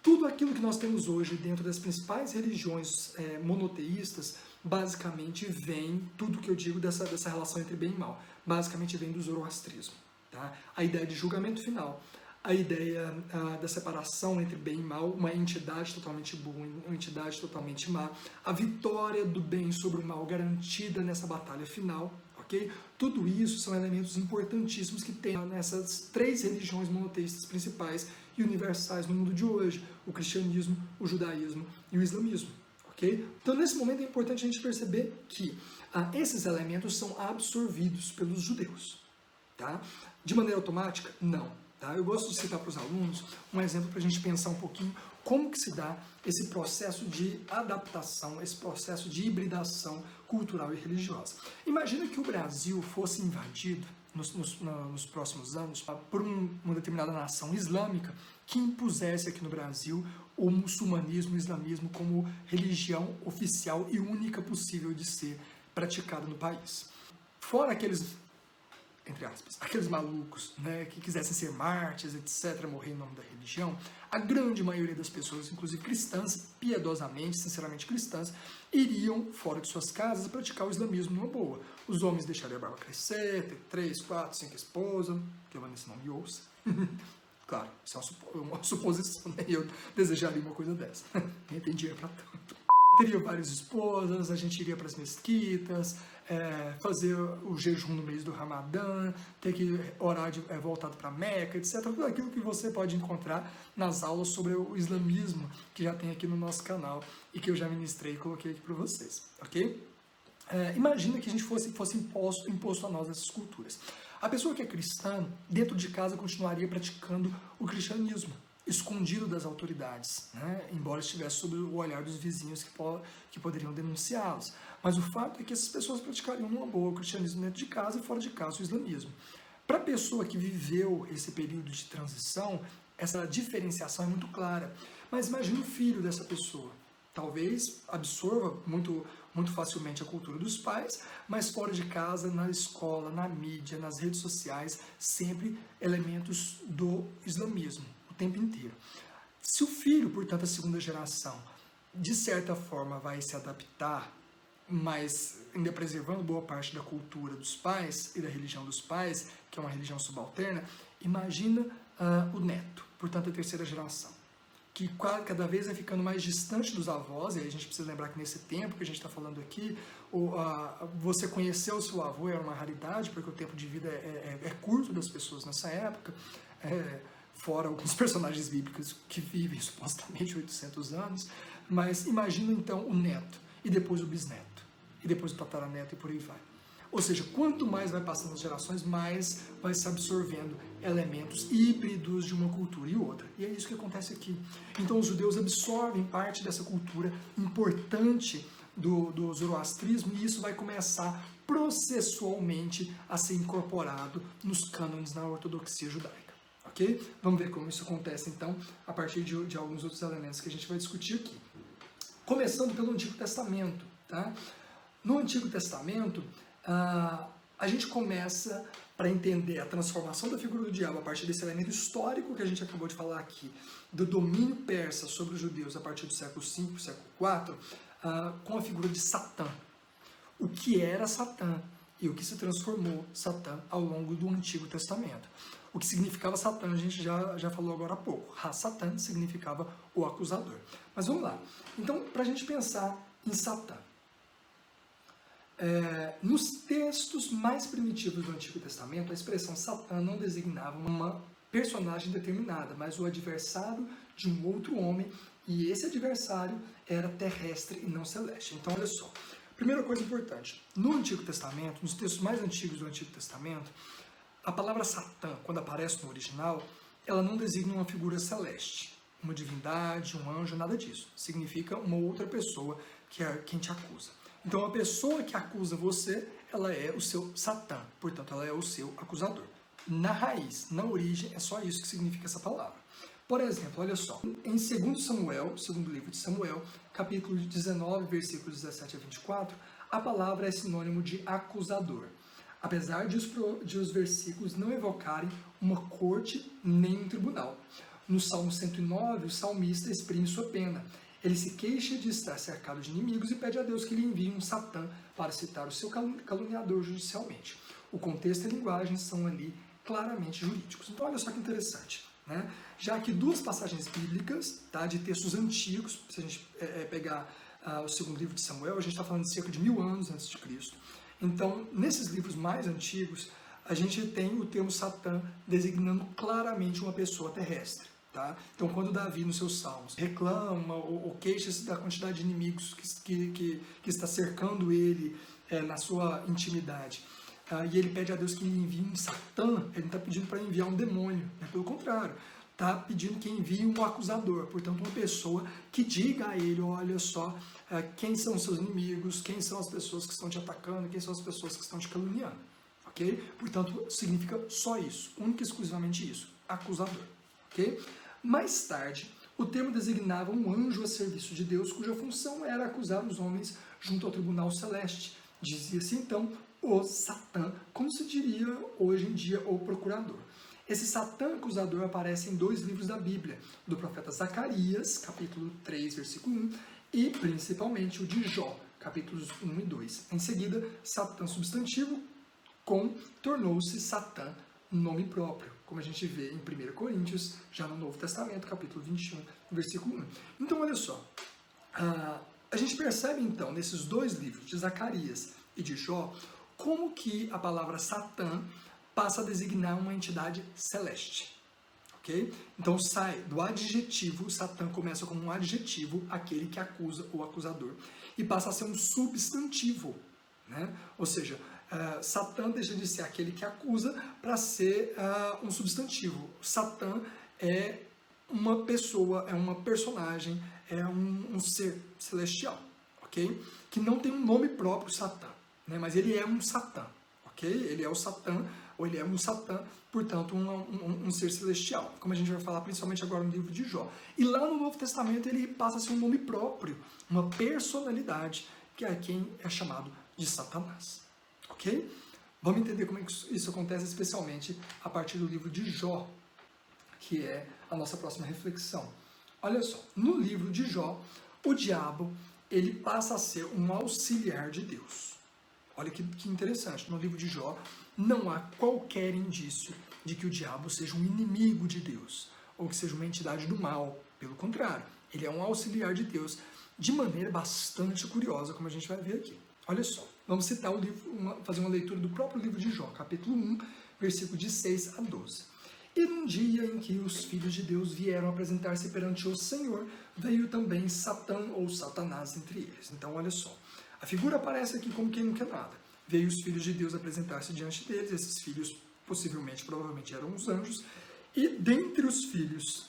tudo aquilo que nós temos hoje dentro das principais religiões monoteístas basicamente vem, tudo que eu digo dessa relação entre bem e mal, basicamente vem do zoroastrismo. Tá? A ideia de julgamento final, a ideia da separação entre bem e mal, uma entidade totalmente boa e uma entidade totalmente má, a vitória do bem sobre o mal garantida nessa batalha final, ok? Tudo isso são elementos importantíssimos que tem nessas três religiões monoteístas principais e universais no mundo de hoje, o cristianismo, o judaísmo e o islamismo, ok? Então, nesse momento é importante a gente perceber que esses elementos são absorvidos pelos judeus, tá? De maneira automática? Não. Tá? Eu gosto de citar para os alunos um exemplo para a gente pensar um pouquinho como que se dá esse processo de adaptação, esse processo de hibridação cultural e religiosa. Imagina que o Brasil fosse invadido nos próximos anos por uma determinada nação islâmica que impusesse aqui no Brasil o muçulmanismo e o islamismo como religião oficial e única possível de ser praticada no país. Fora aqueles, entre aspas, aqueles malucos, né, que quisessem ser mártires, etc., morrer em nome da religião, a grande maioria das pessoas, inclusive cristãs, piedosamente, sinceramente cristãs, iriam fora de suas casas praticar o islamismo numa boa. Os homens deixariam a barba crescer, ter 3, 4, 5 esposas, que a Vanessa não me ouça. Claro, isso é uma suposição, né? Eu desejaria uma coisa dessa. Nem tem dinheiro para tanto. Teria várias esposas, a gente iria para as mesquitas, fazer o jejum no mês do Ramadã, ter que orar voltado para Meca, etc. Tudo aquilo que você pode encontrar nas aulas sobre o islamismo, que já tem aqui no nosso canal e que eu já ministrei e coloquei aqui para vocês, ok? Imagina que a gente fosse imposto a nós essas culturas. A pessoa que é cristã, dentro de casa, continuaria praticando o cristianismo, escondido das autoridades, né? Embora estivesse sob o olhar dos vizinhos que poderiam denunciá-los. Mas o fato é que essas pessoas praticariam numa boa o cristianismo dentro de casa e fora de casa o islamismo. Para a pessoa que viveu esse período de transição, essa diferenciação é muito clara. Mas imagine o filho dessa pessoa. Talvez absorva muito facilmente a cultura dos pais, mas fora de casa, na escola, na mídia, nas redes sociais, sempre elementos do islamismo tempo inteiro. Se o filho, portanto, a segunda geração, de certa forma vai se adaptar, mas ainda preservando boa parte da cultura dos pais e da religião dos pais, que é uma religião subalterna, imagina o neto, portanto, a terceira geração, que cada vez vai ficando mais distante dos avós, e aí a gente precisa lembrar que nesse tempo que a gente está falando aqui, você conhecer o seu avô era uma raridade, porque o tempo de vida é curto das pessoas nessa época, fora alguns personagens bíblicos que vivem supostamente 800 anos, mas imagina então o neto, e depois o bisneto, e depois o tataraneto, e por aí vai. Ou seja, quanto mais vai passando as gerações, mais vai se absorvendo elementos híbridos de uma cultura e outra. E é isso que acontece aqui. Então os judeus absorvem parte dessa cultura importante do zoroastrismo, e isso vai começar processualmente a ser incorporado nos cânones na ortodoxia judaica. Okay? Vamos ver como isso acontece, então, a partir de alguns outros elementos que a gente vai discutir aqui. Começando pelo Antigo Testamento. Tá? No Antigo Testamento, a gente começa, para entender a transformação da figura do diabo a partir desse elemento histórico que a gente acabou de falar aqui, do domínio persa sobre os judeus a partir do século V, século IV, com a figura de Satã. O que era Satã e o que se transformou Satã ao longo do Antigo Testamento. O que significava Satã, a gente já falou agora há pouco. Ha-Satã significava o acusador. Mas vamos lá. Então, para a gente pensar em Satã. Nos textos mais primitivos do Antigo Testamento, a expressão Satã não designava uma personagem determinada, mas o adversário de um outro homem, e esse adversário era terrestre e não celeste. Então, olha só. Primeira coisa importante. No Antigo Testamento, nos textos mais antigos do Antigo Testamento, a palavra Satã, quando aparece no original, ela não designa uma figura celeste, uma divindade, um anjo, nada disso. Significa uma outra pessoa que é quem te acusa. Então, a pessoa que acusa você, ela é o seu Satã, portanto, ela é o seu acusador. Na raiz, na origem, é só isso que significa essa palavra. Por exemplo, olha só, em 2 Samuel, segundo livro de Samuel, capítulo 19, versículos 17 a 24, a palavra é sinônimo de acusador. Apesar de os versículos não evocarem uma corte nem um tribunal. No Salmo 109, o salmista exprime sua pena. Ele se queixa de estar cercado de inimigos e pede a Deus que lhe envie um Satã para citar o seu caluniador judicialmente. O contexto e a linguagem são ali claramente jurídicos. Então olha só que interessante, né? Já que duas passagens bíblicas, tá, de textos antigos, se a gente pegar o segundo livro de Samuel, a gente está falando de cerca de 1000 anos antes de Cristo. Então, nesses livros mais antigos, a gente tem o termo Satã designando claramente uma pessoa terrestre. Tá? Então, quando Davi, nos seus salmos, reclama ou queixa-se da quantidade de inimigos que está cercando ele na sua intimidade, e ele pede a Deus que envie um Satã, ele não está pedindo para enviar um demônio, né? Pelo contrário, está pedindo que envie um acusador, portanto, uma pessoa que diga a ele, olha só, quem são os seus inimigos, quem são as pessoas que estão te atacando, quem são as pessoas que estão te caluniando. Ok? Portanto, significa só isso, única e exclusivamente isso, acusador. Ok? Mais tarde, o termo designava um anjo a serviço de Deus, cuja função era acusar os homens junto ao tribunal celeste. Dizia-se então o Satã, como se diria hoje em dia o procurador. Esse Satã acusador aparece em 2 livros da Bíblia, do profeta Zacarias, capítulo 3, versículo 1, e principalmente o de Jó, capítulos 1 e 2. Em seguida, Satã substantivo tornou-se Satã nome próprio, como a gente vê em 1 Coríntios, já no Novo Testamento, capítulo 21, versículo 1. Então, olha só, a gente percebe então, nesses 2 livros, de Zacarias e de Jó, como que a palavra Satã passa a designar uma entidade celeste. Okay? Então, sai do adjetivo, Satã começa como um adjetivo, aquele que acusa ou acusador, e passa a ser um substantivo, né? Ou seja, Satã deixa de ser aquele que acusa para ser um substantivo. Satã é uma pessoa, é uma personagem, é um ser celestial, ok? Que não tem um nome próprio, Satã, né? Mas ele é um Satã, ok? Ele é o Satã, ou ele é um Satã, portanto, um ser celestial, como a gente vai falar principalmente agora no livro de Jó. E lá no Novo Testamento ele passa a ser um nome próprio, uma personalidade, que é quem é chamado de Satanás. Ok? Vamos entender como é que isso acontece, especialmente a partir do livro de Jó, que é a nossa próxima reflexão. Olha só, no livro de Jó, o diabo ele passa a ser um auxiliar de Deus. Olha que interessante, no livro de Jó não há qualquer indício de que o diabo seja um inimigo de Deus, ou que seja uma entidade do mal. Pelo contrário, ele é um auxiliar de Deus, de maneira bastante curiosa, como a gente vai ver aqui. Olha só, vamos citar o livro, fazer uma leitura do próprio livro de Jó, capítulo 1, versículo de 6 a 12. E num dia em que os filhos de Deus vieram apresentar-se perante o Senhor, veio também Satã ou Satanás entre eles. Então, olha só, a figura aparece aqui como quem não quer nada. Veio os filhos de Deus apresentar-se diante deles, esses filhos possivelmente, provavelmente eram os anjos, e dentre os filhos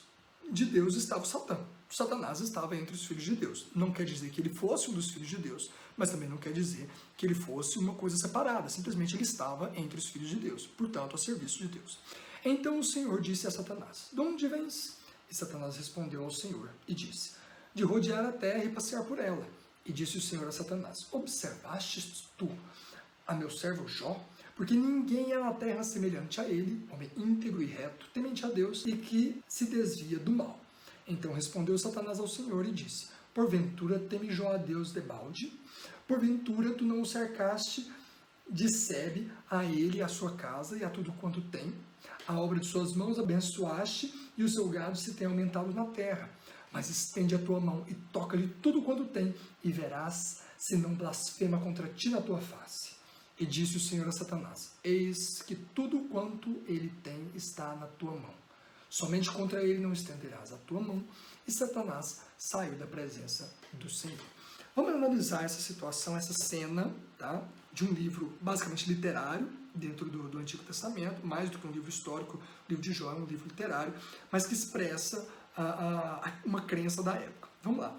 de Deus estava o Satã. Satanás estava entre os filhos de Deus. Não quer dizer que ele fosse um dos filhos de Deus, mas também não quer dizer que ele fosse uma coisa separada. Simplesmente ele estava entre os filhos de Deus, portanto, a serviço de Deus. Então o Senhor disse a Satanás, de onde vens? E Satanás respondeu ao Senhor e disse, de rodear a terra e passear por ela. E disse o Senhor a Satanás, observastes tu a meu servo Jó? Porque ninguém é na terra semelhante a ele, homem íntegro e reto, temente a Deus e que se desvia do mal. Então respondeu Satanás ao Senhor e disse, porventura teme Jó a Deus debalde? Porventura tu não o cercaste de sebe a ele e a sua casa e a tudo quanto tem? A obra de suas mãos abençoaste e o seu gado se tem aumentado na terra. Mas estende a tua mão e toca-lhe tudo quanto tem e verás se não blasfema contra ti na tua face. E disse o Senhor a Satanás, eis que tudo quanto ele tem está na tua mão. Somente contra ele não estenderás a tua mão. E Satanás saiu da presença do Senhor. Vamos analisar essa situação, essa cena, tá? De um livro basicamente literário, dentro do Antigo Testamento, mais do que um livro histórico. O livro de Jó é um livro literário, mas que expressa uma crença da época. Vamos lá.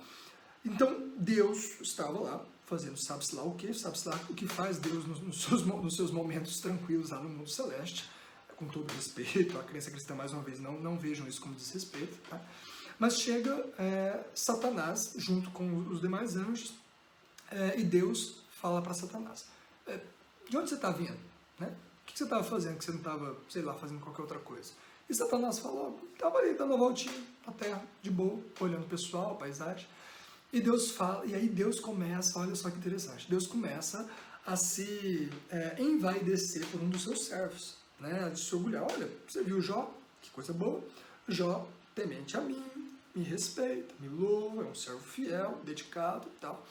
Então, Deus estava lá, fazendo sabe-se lá o que faz Deus nos seus momentos tranquilos lá no mundo celeste, com todo respeito, a crença cristã, mais uma vez, não vejam isso como desrespeito, tá? Mas chega Satanás, junto com os demais anjos, e Deus fala para Satanás, de onde você está vindo? Né? O que você estava fazendo, que você não estava, sei lá, fazendo qualquer outra coisa? E Satanás falou, estava ali dando uma voltinha na terra, de boa, olhando o pessoal, a paisagem. E Deus fala, e aí Deus começa, olha só que interessante, Deus começa a se envaidecer por um dos seus servos, né? De se orgulhar. Olha, você viu Jó? Que coisa boa. Jó, temente a mim, me respeita, me louva, é um servo fiel, dedicado e tal.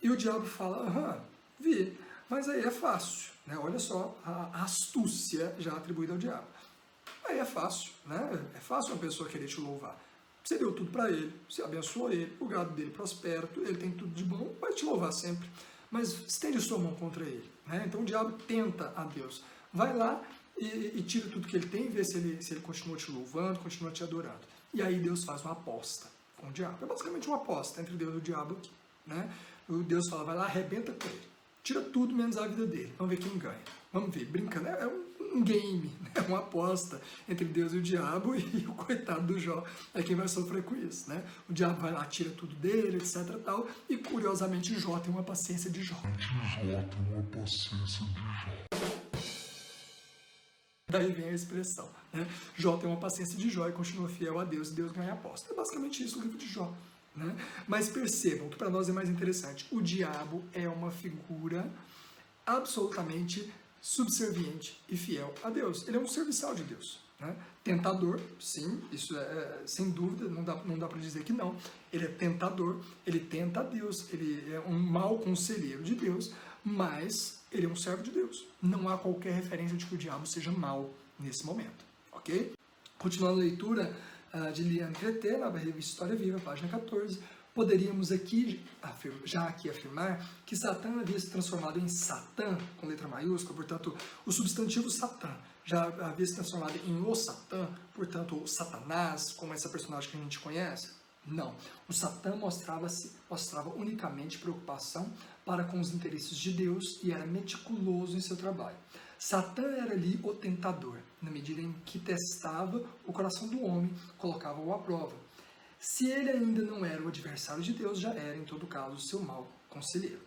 E o diabo fala, aham, vi, mas aí é fácil, né? Olha só a astúcia já atribuída ao diabo. Aí é fácil, né? É fácil uma pessoa querer te louvar. Você deu tudo para ele, você abençoou ele, o gado dele prospera, ele tem tudo de bom, vai te louvar sempre. Mas estende sua mão contra ele, né? Então o diabo tenta a Deus. Vai lá e tira tudo que ele tem, vê se ele continua te louvando, continua te adorando. E aí Deus faz uma aposta com o diabo. É basicamente uma aposta entre Deus e o diabo aqui, né? O Deus fala, vai lá, arrebenta com ele. Tira tudo menos a vida dele. Vamos ver quem ganha. Vamos ver, brincando. É um game, né? Uma aposta entre Deus e o diabo, e o coitado do Jó é quem vai sofrer com isso, né? O diabo vai lá, tira tudo dele, etc e tal, e curiosamente Jó tem uma paciência de Jó. Daí vem a expressão, né? Jó tem uma paciência de Jó e continua fiel a Deus, e Deus ganha a aposta. É basicamente isso o livro de Jó. Né? Mas percebam que para nós é mais interessante, o diabo é uma figura absolutamente subserviente e fiel a Deus. Ele é um serviçal de Deus. Né? Tentador, sim, isso sem dúvida, não dá para dizer que não. Ele é tentador, ele tenta a Deus, ele é um mau conselheiro de Deus, mas ele é um servo de Deus. Não há qualquer referência de que o diabo seja mau nesse momento. Ok? Continuando a leitura de Liane Creté, na revista História Viva, página 14, poderíamos aqui afirmar que Satã havia se transformado em Satã, com letra maiúscula, portanto, o substantivo Satã já havia se transformado em o Satã, portanto, o Satanás, como essa personagem que a gente conhece? Não. O Satã mostrava unicamente preocupação para com os interesses de Deus e era meticuloso em seu trabalho. Satã era ali o tentador, na medida em que testava o coração do homem, colocava-o à prova. Se ele ainda não era o adversário de Deus, já era, em todo caso, o seu mau conselheiro.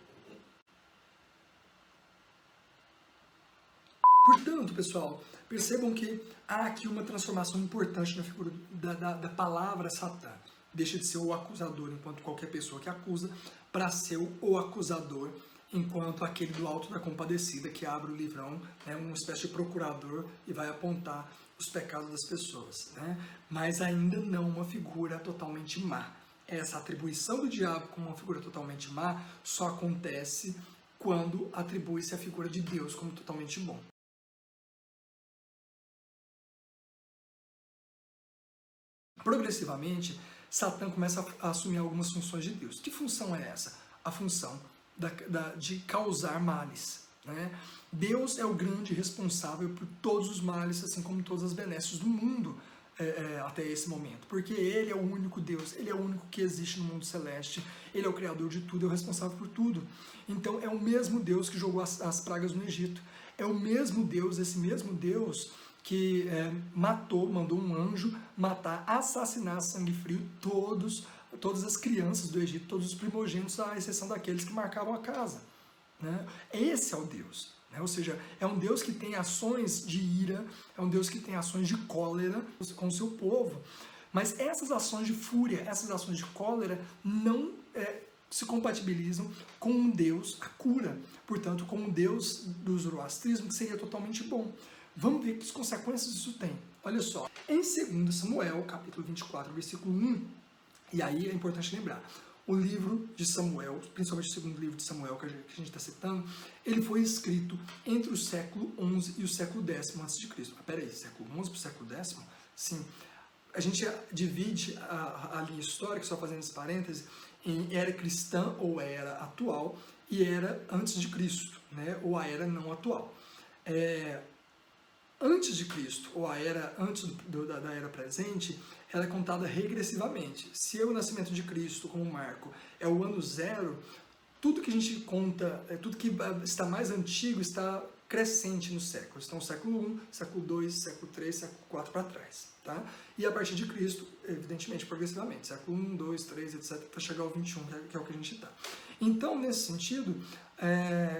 Portanto, pessoal, percebam que há aqui uma transformação importante na figura da palavra Satã. Deixa de ser o acusador, enquanto qualquer pessoa que acusa, para ser o acusador, enquanto aquele do Alto da Compadecida, que abre o livrão, né, uma espécie de procurador, e vai apontar os pecados das pessoas. Né? Mas ainda não uma figura totalmente má. Essa atribuição do diabo como uma figura totalmente má só acontece quando atribui-se a figura de Deus como totalmente bom. Progressivamente, Satã começa a assumir algumas funções de Deus. Que função é essa? A função de causar males. Né? Deus é o grande responsável por todos os males, assim como todas as benesses do mundo até esse momento. Porque Ele é o único Deus, Ele é o único que existe no mundo celeste, Ele é o Criador de tudo, é o responsável por tudo. Então é o mesmo Deus que jogou as pragas no Egito. É o mesmo Deus, esse mesmo Deus que mandou um anjo matar, assassinar a sangue frio todas as crianças do Egito, todos os primogênitos, à exceção daqueles que marcavam a casa. Né? Esse é o Deus. Né? Ou seja, é um Deus que tem ações de ira, é um Deus que tem ações de cólera com o seu povo. Mas essas ações de fúria, essas ações de cólera não se compatibilizam com um Deus, a cura. Portanto, com um Deus do zoroastrismo que seria totalmente bom. Vamos ver que consequências isso tem. Olha só, em 2 Samuel, capítulo 24, versículo 1, e aí é importante lembrar, o livro de Samuel, principalmente o segundo livro de Samuel que a gente está citando, ele foi escrito entre o século XI e o século X a.C. Mas peraí, século XI para o século X? Sim. A gente divide a linha histórica, só fazendo esse parêntese, em era cristã ou era atual e era antes de Cristo, né? Ou a era não atual. Antes de Cristo, ou a era antes da era presente, ela é contada regressivamente. Se o nascimento de Cristo, como marco, é o ano zero, tudo que a gente conta, tudo que está mais antigo está crescente no século. Então, século I, século II, século III, século IV para trás. Tá? E a partir de Cristo, evidentemente, progressivamente. Século I, II, III, etc., até chegar ao XXI, que é o que a gente está. Então, nesse sentido,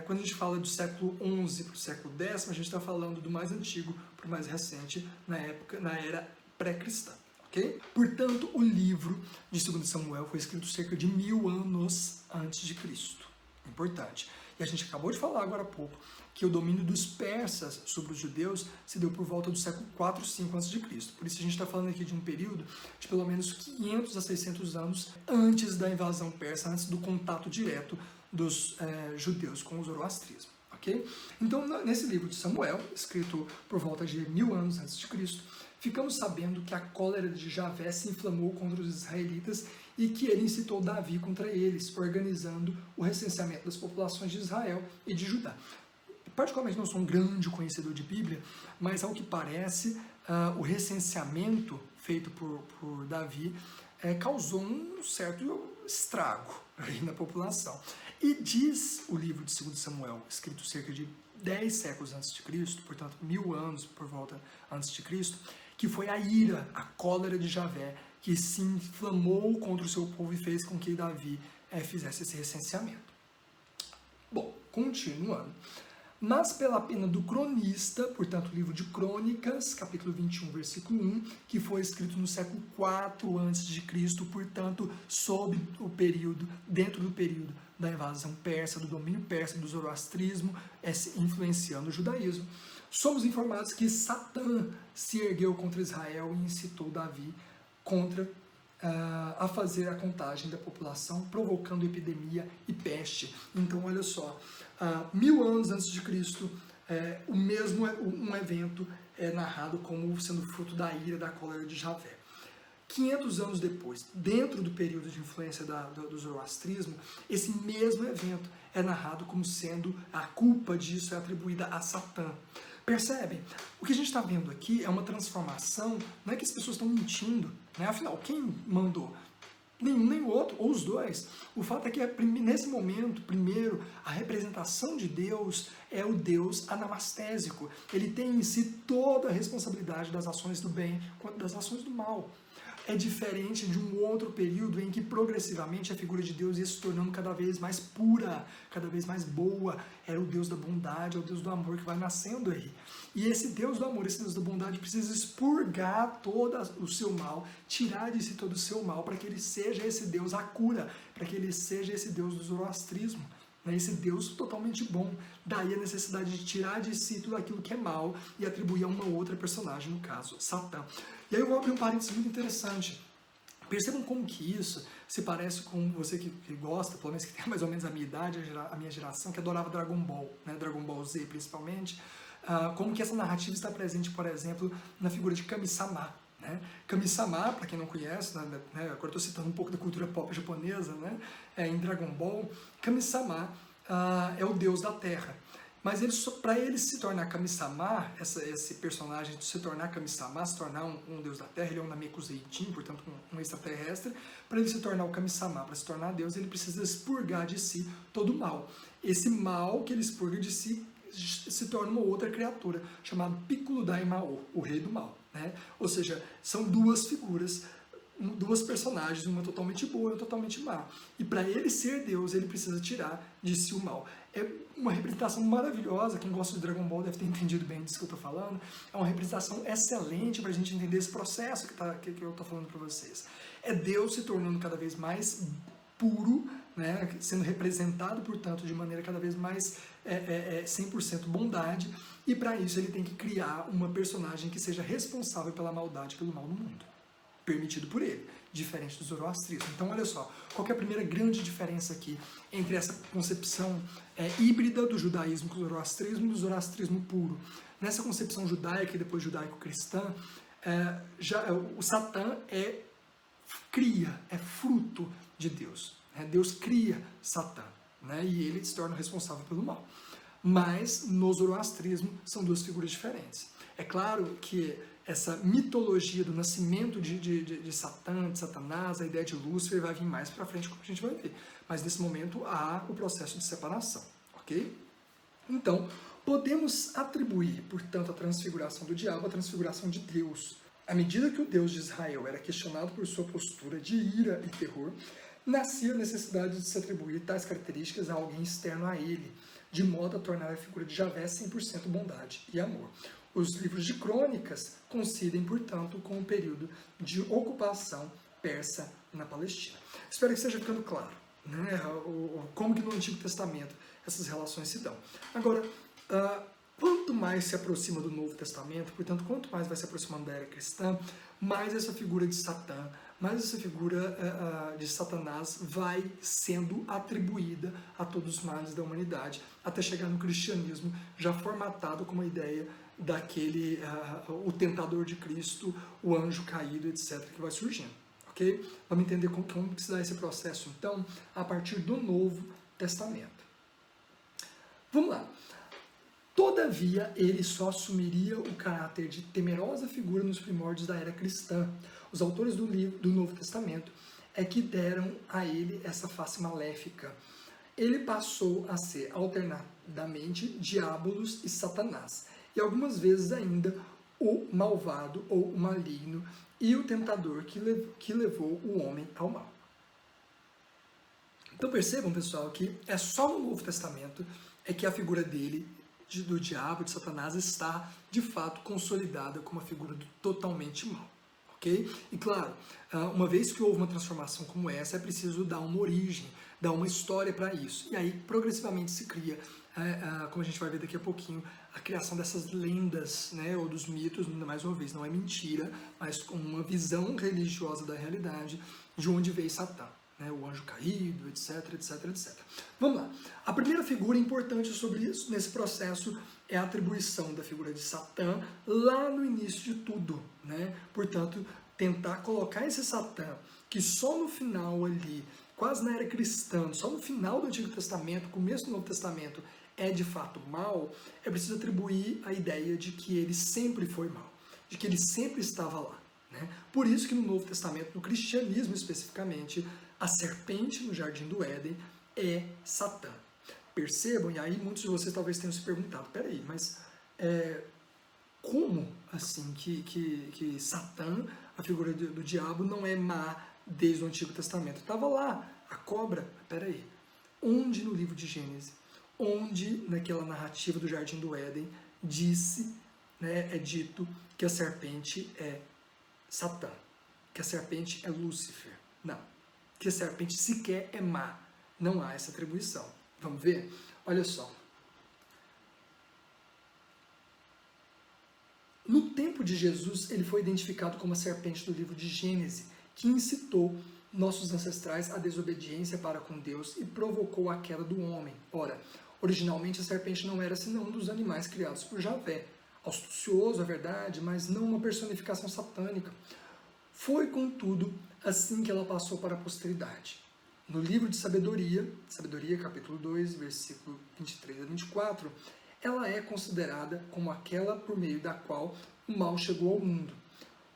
quando a gente fala do século XI para o século X, a gente está falando do mais antigo para o mais recente, na era pré-cristã. ok? Portanto, o livro de 2 Samuel foi escrito cerca de 1000 anos antes de Cristo. Importante. E a gente acabou de falar agora há pouco que o domínio dos persas sobre os judeus se deu por volta do século 4, 5 a.C. Por isso a gente está falando aqui de um período de pelo menos 500 a 600 anos antes da invasão persa, antes do contato direto dos judeus com o zoroastrismo. Okay? Então, nesse livro de Samuel, escrito por volta de 1000 anos antes de Cristo, ficamos sabendo que a cólera de Javé se inflamou contra os israelitas e que ele incitou Davi contra eles, organizando o recenseamento das populações de Israel e de Judá. Particularmente não sou um grande conhecedor de Bíblia, mas ao que parece, o recenseamento feito por Davi causou um certo estrago aí na população. E diz o livro de 2 Samuel, escrito cerca de 10 séculos antes de Cristo, portanto 1000 anos por volta antes de Cristo, que foi a ira, a cólera de Javé, que se inflamou contra o seu povo e fez com que Davi fizesse esse recenseamento. Bom, continuando. Mas pela pena do cronista, portanto, o livro de Crônicas, capítulo 21, versículo 1, que foi escrito no século 4 a.C., portanto, dentro do período da invasão persa, do domínio persa, do zoroastrismo, influenciando o judaísmo, somos informados que Satã se ergueu contra Israel e incitou Davi a fazer a contagem da população, provocando epidemia e peste. Então, olha só, 1000 anos antes de Cristo, um evento é narrado como sendo fruto da ira, da cólera de Javé. 500 anos depois, dentro do período de influência do zoroastrismo, esse mesmo evento é narrado como sendo a culpa disso é atribuída a Satã. Percebem? O que a gente está vendo aqui é uma transformação, não é que as pessoas estão mentindo, né? Afinal, quem mandou? Nenhum nem o outro, ou os dois. O fato é que, nesse momento, primeiro, a representação de Deus é o Deus anamastésico. Ele tem em si toda a responsabilidade das ações do bem quanto das ações do mal. É diferente de um outro período em que progressivamente a figura de Deus ia se tornando cada vez mais pura, cada vez mais boa. Era o Deus da bondade, é o Deus do amor que vai nascendo aí. E esse Deus do amor, esse Deus da bondade precisa expurgar todo o seu mal, tirar de si todo o seu mal, para que ele seja esse Deus a cura, para que ele seja esse Deus do zoroastrismo. Esse Deus totalmente bom. Daí a necessidade de tirar de si tudo aquilo que é mal e atribuir a uma outra personagem, no caso, Satã. E aí eu vou abrir um parênteses muito interessante. Percebam como que isso se parece com você que gosta, pelo menos que tem mais ou menos a minha idade, a minha geração, que adorava Dragon Ball, né? Dragon Ball Z principalmente. Como que essa narrativa está presente, por exemplo, na figura de Kami-sama. Né? Kami-sama, para quem não conhece, né, agora estou citando um pouco da cultura pop japonesa, né, em Dragon Ball, Kami-sama é o deus da terra. Mas para ele se tornar Kami-sama, esse personagem se tornar Kami-sama, se tornar um deus da terra, ele é um Namekusei-jin, portanto um extraterrestre, para ele se tornar o Kami-sama, para se tornar Deus, ele precisa expurgar de si todo o mal. Esse mal que ele expurga de si se torna uma outra criatura, chamada Piccolo Daimao, o rei do mal. Né? Ou seja, são duas figuras, duas personagens, uma totalmente boa e outra totalmente má. E para ele ser Deus, ele precisa tirar de si o mal. É uma representação maravilhosa, quem gosta de Dragon Ball deve ter entendido bem disso que eu estou falando. É uma representação excelente para a gente entender esse processo que eu estou falando para vocês. É Deus se tornando cada vez mais puro, né? Sendo representado, portanto, de maneira cada vez mais 100% bondade, e para isso ele tem que criar uma personagem que seja responsável pela maldade, pelo mal no mundo, permitido por ele, diferente do zoroastrismo. Então, olha só, qual que é a primeira grande diferença aqui entre essa concepção híbrida do judaísmo com o zoroastrismo e do zoroastrismo puro? Nessa concepção judaica e depois judaico-cristã, o Satã é fruto de Deus. Deus cria Satã, né? E ele se torna responsável pelo mal. Mas no zoroastrismo são duas figuras diferentes. É claro que essa mitologia do nascimento de Satã, de Satanás, a ideia de Lúcifer vai vir mais para frente, como a gente vai ver. Mas nesse momento há o processo de separação, ok? Então, podemos atribuir, portanto, a transfiguração do diabo à transfiguração de Deus. À medida que o Deus de Israel era questionado por sua postura de ira e terror, nascia a necessidade de se atribuir tais características a alguém externo a ele, de modo a tornar a figura de Javé 100% bondade e amor. Os livros de crônicas coincidem, portanto, com o período de ocupação persa na Palestina. Espero que esteja ficando claro, né, como que no Antigo Testamento essas relações se dão. Agora, quanto mais se aproxima do Novo Testamento, portanto, quanto mais vai se aproximando da era cristã, mais essa figura de Satã, mais essa figura de Satanás vai sendo atribuída a todos os males da humanidade, até chegar no cristianismo já formatado com uma ideia daquele, o tentador de Cristo, o anjo caído, etc., que vai surgindo. Ok? Vamos entender como se dá esse processo, então, a partir do Novo Testamento. Vamos lá. Todavia, ele só assumiria o caráter de temerosa figura nos primórdios da era cristã. Os autores do Novo Testamento é que deram a ele essa face maléfica. Ele passou a ser alternadamente Diabolos e Satanás, e algumas vezes ainda o malvado ou o maligno e o tentador que levou o homem ao mal. Então percebam, pessoal, que é só no Novo Testamento é que a figura dele, do diabo, de Satanás, está de fato consolidada como uma figura do totalmente mal. Ok? E claro, uma vez que houve uma transformação como essa, é preciso dar uma origem, dar uma história para isso. E aí, progressivamente se cria, como a gente vai ver daqui a pouquinho, a criação dessas lendas, né, ou dos mitos, mais uma vez, não é mentira, mas com uma visão religiosa da realidade, de onde veio Satã, né, o anjo caído, etc, etc, etc. Vamos lá. A primeira figura importante sobre isso, nesse processo, é a atribuição da figura de Satã lá no início de tudo, né? Portanto, tentar colocar esse Satã, que só no final ali, quase na era cristã, só no final do Antigo Testamento, começo do Novo Testamento, é de fato mal, é preciso atribuir a ideia de que ele sempre foi mal, de que ele sempre estava lá, né? Por isso que no Novo Testamento, no cristianismo especificamente, a serpente no Jardim do Éden é Satã. Percebam, e aí muitos de vocês talvez tenham se perguntado, peraí, mas como assim que Satã, a figura do diabo, não é má desde o Antigo Testamento? Estava lá, a cobra, peraí, onde no livro de Gênesis, onde naquela narrativa do Jardim do Éden, é dito que a serpente é Satã, que a serpente é Lúcifer. Não, que a serpente sequer é má, não há essa atribuição. Vamos ver? Olha só. No tempo de Jesus, ele foi identificado como a serpente do livro de Gênesis, que incitou nossos ancestrais à desobediência para com Deus e provocou a queda do homem. Ora, originalmente a serpente não era senão um dos animais criados por Javé. Astucioso, é verdade, mas não uma personificação satânica. Foi, contudo, assim que ela passou para a posteridade. No livro de Sabedoria, capítulo 2, versículo 23 a 24, ela é considerada como aquela por meio da qual o mal chegou ao mundo.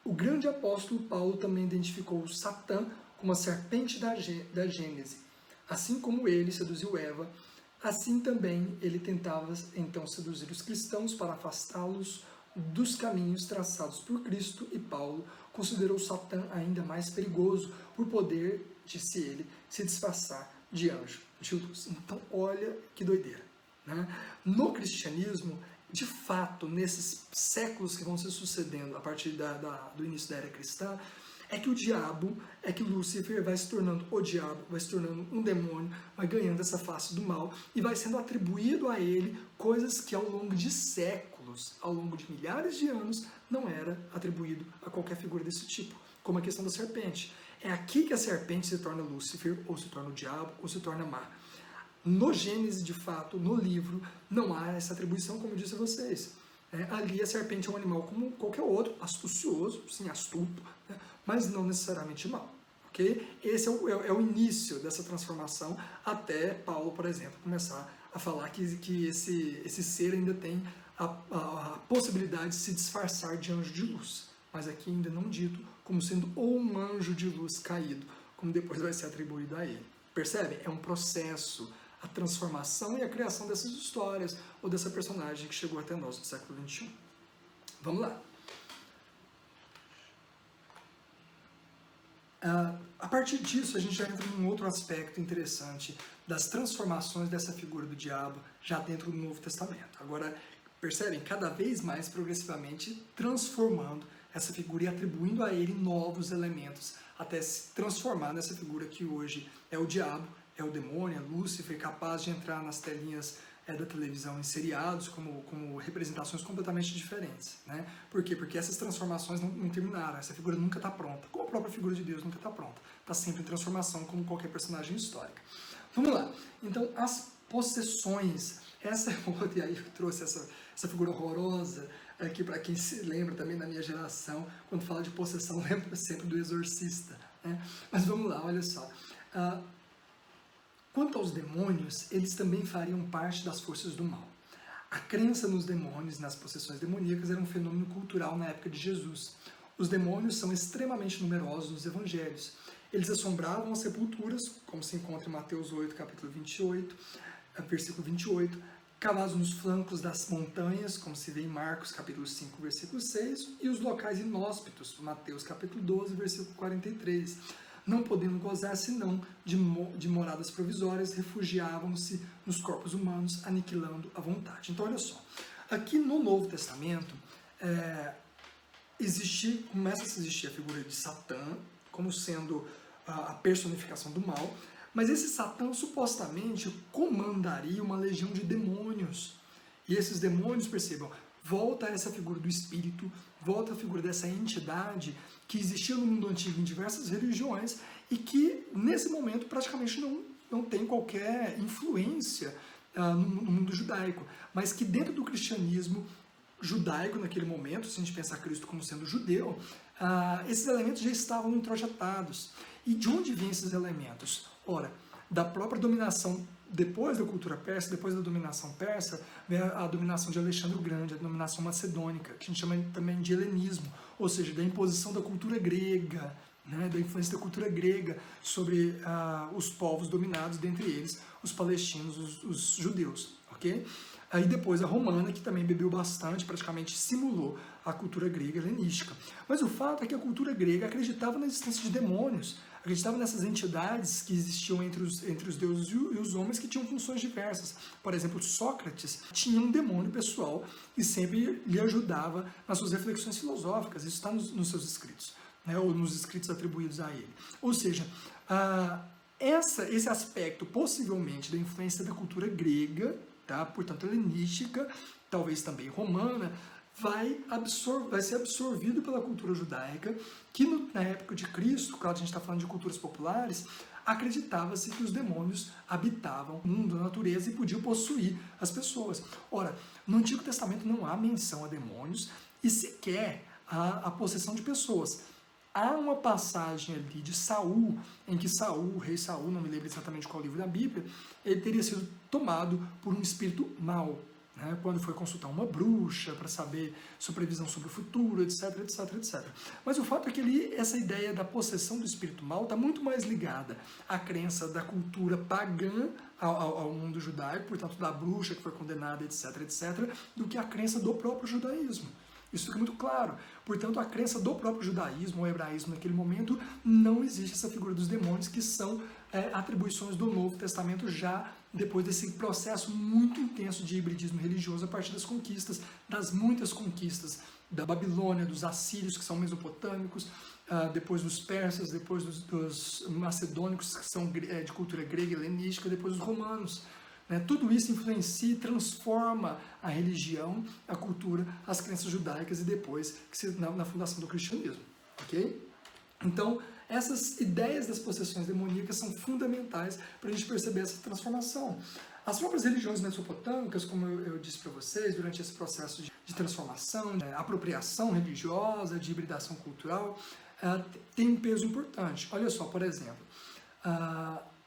O grande apóstolo Paulo também identificou Satã como a serpente da Gênese. Assim como ele seduziu Eva, assim também ele tentava então seduzir os cristãos para afastá-los dos caminhos traçados por Cristo, e Paulo considerou Satã ainda mais perigoso por poder, disse ele, se disfarçar de anjo de luz. Então, olha que doideira, né? No cristianismo, de fato, nesses séculos que vão se sucedendo a partir do início da era cristã, é que o diabo, é que Lúcifer vai se tornando o diabo, vai se tornando um demônio, vai ganhando essa face do mal e vai sendo atribuído a ele coisas que ao longo de séculos, ao longo de milhares de anos, não era atribuído a qualquer figura desse tipo, como a questão da serpente. É aqui que a serpente se torna Lúcifer, ou se torna o diabo, ou se torna má. No Gênesis, de fato, no livro, não há essa atribuição, como eu disse a vocês. Ali a serpente é um animal como qualquer outro, astucioso, sim, astuto, né? Mas não necessariamente mau. Okay? Esse é o início dessa transformação, até Paulo, por exemplo, começar a falar que esse ser ainda tem a possibilidade de se disfarçar de anjo de luz. Mas aqui ainda não dito como sendo um anjo de luz caído, como depois vai ser atribuído a ele. Percebe? É um processo, a transformação e a criação dessas histórias, ou dessa personagem que chegou até nós no século XXI. Vamos lá. A partir disso, a gente já entra num outro aspecto interessante das transformações dessa figura do diabo já dentro do Novo Testamento. Agora, Percebem? Cada vez mais progressivamente transformando essa figura e atribuindo a ele novos elementos, até se transformar nessa figura que hoje é o diabo, é o demônio, é Lúcifer, capaz de entrar nas telinhas da televisão em seriados como representações completamente diferentes, né? Por quê? Porque essas transformações não terminaram, essa figura nunca está pronta, como a própria figura de Deus nunca está pronta, está sempre em transformação como qualquer personagem histórico. Vamos lá, então as possessões, essa é outra, e aí eu trouxe essa figura horrorosa aqui para quem se lembra também da minha geração, quando fala de possessão lembra sempre do Exorcista, né? Mas vamos lá, olha só. Quanto aos demônios, eles também fariam parte das forças do mal. A crença nos demônios, nas possessões demoníacas, era um fenômeno cultural na época de Jesus. Os demônios são extremamente numerosos nos evangelhos. Eles assombravam as sepulturas, como se encontra em Mateus 8, capítulo 28, versículo 28, cavados nos flancos das montanhas, como se vê em Marcos, capítulo 5, versículo 6, e os locais inóspitos, Mateus, capítulo 12, versículo 43. Não podendo gozar senão de moradas provisórias, refugiavam-se nos corpos humanos, aniquilando a vontade. Então, olha só, aqui no Novo Testamento, começa a existir a figura de Satã, como sendo a personificação do mal, mas esse Satã supostamente comandaria uma legião de demônios. E esses demônios, percebam, volta a essa figura do espírito, volta a figura dessa entidade que existia no mundo antigo em diversas religiões e que, nesse momento, praticamente não tem qualquer influência no mundo judaico, mas que dentro do cristianismo judaico, naquele momento, se a gente pensar Cristo como sendo judeu, esses elementos já estavam introjetados. E de onde vêm esses elementos? Ora, da própria dominação, depois da cultura persa, depois da dominação persa, vem a dominação de Alexandre o Grande, a dominação macedônica, que a gente chama também de helenismo, ou seja, da imposição da cultura grega, né, da influência da cultura grega sobre os povos dominados, dentre eles os palestinos, os judeus, ok? Aí depois a romana, que também bebeu bastante, praticamente simulou a cultura grega helenística. Mas o fato é que a cultura grega acreditava na existência de demônios, acreditava nessas entidades que existiam entre os deuses e os homens que tinham funções diversas. Por exemplo, Sócrates tinha um demônio pessoal e sempre lhe ajudava nas suas reflexões filosóficas. Isso está nos seus escritos, né, ou nos escritos atribuídos a ele. Ou seja, esse aspecto, possivelmente, da influência da cultura grega, tá, portanto helenística, talvez também romana, vai ser absorvido pela cultura judaica, que na época de Cristo, claro, a gente está falando de culturas populares, acreditava-se que os demônios habitavam o mundo, a natureza e podiam possuir as pessoas. Ora, no Antigo Testamento não há menção a demônios e sequer a possessão de pessoas. Há uma passagem ali de Saul, em que Saul, o rei Saul, não me lembro exatamente qual livro da Bíblia, ele teria sido tomado por um espírito mau, né, quando foi consultar uma bruxa para saber sua previsão sobre o futuro, etc, etc, etc. Mas o fato é que ali, essa ideia da possessão do espírito mau está muito mais ligada à crença da cultura pagã ao mundo judaico, portanto da bruxa que foi condenada, etc, etc, do que a crença do próprio judaísmo. Isso fica muito claro. Portanto, a crença do próprio judaísmo ou hebraísmo naquele momento, não existe essa figura dos demônios, que são atribuições do Novo Testamento já depois desse processo muito intenso de hibridismo religioso a partir das conquistas, das muitas conquistas da Babilônia, dos assírios, que são mesopotâmicos, depois dos persas, depois dos macedônicos, que são de cultura grega e helenística, depois dos romanos. Tudo isso influencia e transforma a religião, a cultura, as crenças judaicas e depois na fundação do cristianismo. Ok? Então, essas ideias das possessões demoníacas são fundamentais para a gente perceber essa transformação. As próprias religiões mesopotâmicas, como eu disse para vocês, durante esse processo de transformação, de apropriação religiosa, de hibridação cultural, tem um peso importante. Olha só, por exemplo,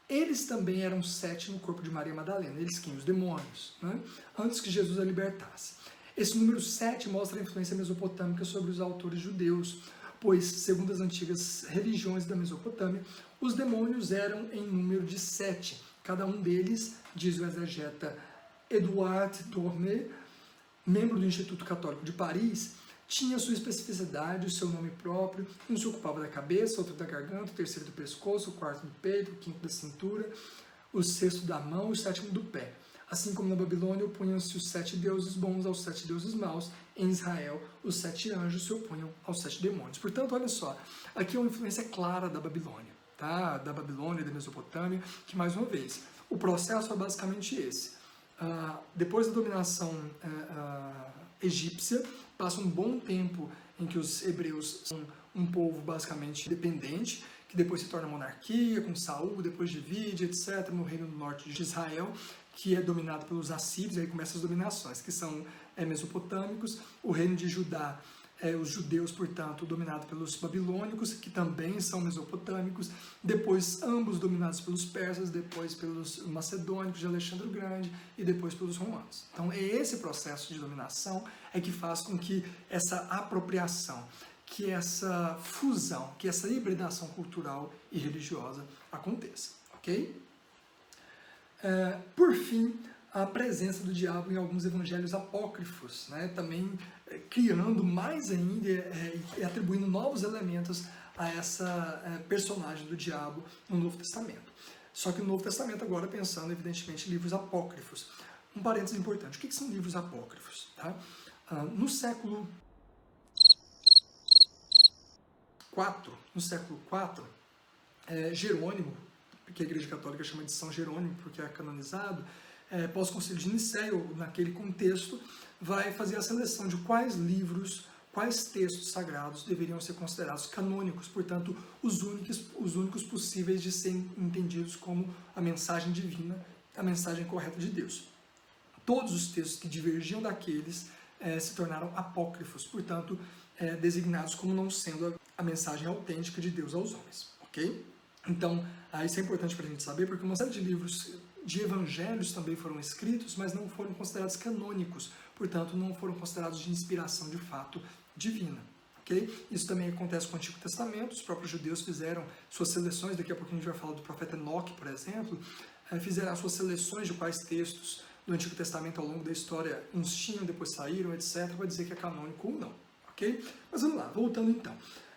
eles também eram 7 no corpo de Maria Madalena, eles quem? Os demônios, né? Antes que Jesus a libertasse. Esse número 7 mostra a influência mesopotâmica sobre os autores judeus, pois, segundo as antigas religiões da Mesopotâmia, os demônios eram em número de 7. Cada um deles, diz o exegeta Edouard Tourné, membro do Instituto Católico de Paris, tinha sua especificidade, o seu nome próprio. Um se ocupava da cabeça, outro da garganta, o terceiro do pescoço, o quarto do peito, o quinto da cintura, o sexto da mão e o sétimo do pé. Assim como na Babilônia opunham-se os 7 deuses bons aos 7 deuses maus, em Israel os 7 anjos se opunham aos 7 demônios. Portanto, olha só, aqui é uma influência clara da Babilônia, tá? Da Babilônia e da Mesopotâmia, que mais uma vez, o processo é basicamente esse. Depois da dominação egípcia, passa um bom tempo em que os hebreus são um povo basicamente dependente, que depois se torna monarquia, com Saul, depois divide, etc., no reino do norte de Israel, que é dominado pelos assírios, aí começam as dominações, que são mesopotâmicos, o reino de Judá, os judeus, portanto, dominados pelos babilônicos, que também são mesopotâmicos, depois ambos dominados pelos persas, depois pelos macedônicos de Alexandre o Grande e depois pelos romanos. Então, é esse processo de dominação que faz com que essa apropriação, que essa fusão, que essa hibridação cultural e religiosa aconteça, ok? Por fim, a presença do diabo em alguns evangelhos apócrifos, né? Também criando mais ainda e atribuindo novos elementos a essa personagem do diabo no Novo Testamento. Só que no Novo Testamento agora pensando, evidentemente, em livros apócrifos. Um parênteses importante, o que são livros apócrifos? Tá? No século IV, Jerônimo, que a Igreja Católica chama de São Jerônimo, porque é canonizado, pós-concílio de Nicéia, naquele contexto, vai fazer a seleção de quais livros, quais textos sagrados deveriam ser considerados canônicos, portanto, os únicos possíveis de serem entendidos como a mensagem divina, a mensagem correta de Deus. Todos os textos que divergiam daqueles se tornaram apócrifos, portanto, designados como não sendo a mensagem autêntica de Deus aos homens, ok? Então, isso é importante para a gente saber, porque uma série de livros de evangelhos também foram escritos, mas não foram considerados canônicos, portanto, não foram considerados de inspiração de fato divina. Okay? Isso também acontece com o Antigo Testamento, os próprios judeus fizeram suas seleções, daqui a pouco a gente vai falar do profeta Enoque, por exemplo, fizeram as suas seleções de quais textos do Antigo Testamento ao longo da história uns tinham, depois saíram, etc., para dizer que é canônico ou não. Okay? Mas vamos lá, voltando então.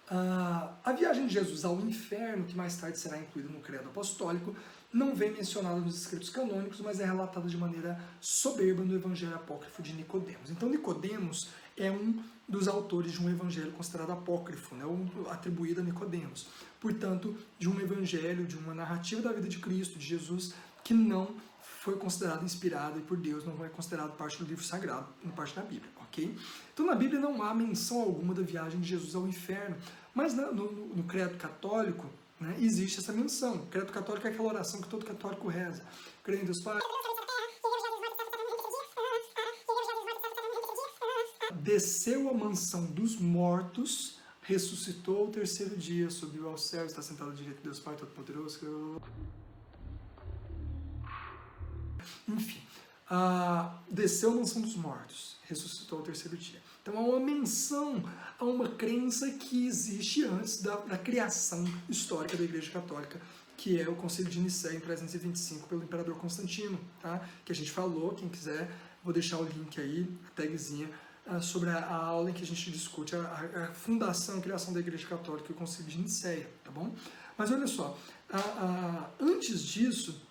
A viagem de Jesus ao inferno, que mais tarde será incluída no credo apostólico, não vem mencionada nos escritos canônicos, mas é relatada de maneira soberba no evangelho apócrifo de Nicodemos. Então Nicodemos é um dos autores de um evangelho considerado apócrifo, né, atribuído a Nicodemos. Portanto, de um evangelho, de uma narrativa da vida de Cristo, de Jesus, que não foi considerado inspirado por Deus, não é considerado parte do livro sagrado, parte da Bíblia, ok? Então na Bíblia não há menção alguma da viagem de Jesus ao inferno, mas no credo católico, né, existe essa menção. O credo católico é aquela oração que todo católico reza. Creio em Deus Pai, desceu à mansão dos mortos, ressuscitou ao terceiro dia, subiu ao céu, está sentado à direita de Deus Pai Todo-Poderoso. Enfim, desceu à mansão dos mortos, ressuscitou ao terceiro dia. Então há uma menção a uma crença que existe antes da criação histórica da Igreja Católica, que é o Concílio de Nicéia em 325 pelo Imperador Constantino, tá? Que a gente falou, quem quiser, vou deixar o link aí, a tagzinha, sobre a aula em que a gente discute a fundação e criação da Igreja Católica e o Concílio de Nicéia, tá bom? Mas olha só, antes disso,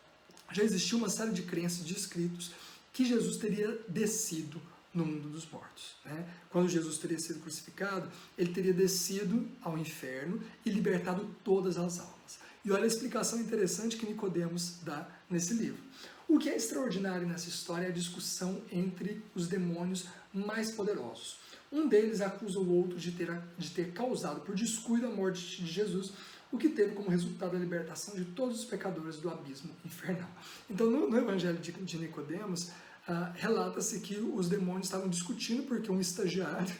já existia uma série de crenças, de escritos, que Jesus teria descido no mundo dos mortos. Né? Quando Jesus teria sido crucificado, ele teria descido ao inferno e libertado todas as almas. E olha a explicação interessante que Nicodemos dá nesse livro. O que é extraordinário nessa história é a discussão entre os demônios mais poderosos. Um deles acusa o outro de ter causado por descuido a morte de Jesus, o que teve como resultado a libertação de todos os pecadores do abismo infernal. Então, no Evangelho de Nicodemos, relata-se que os demônios estavam discutindo porque um estagiário,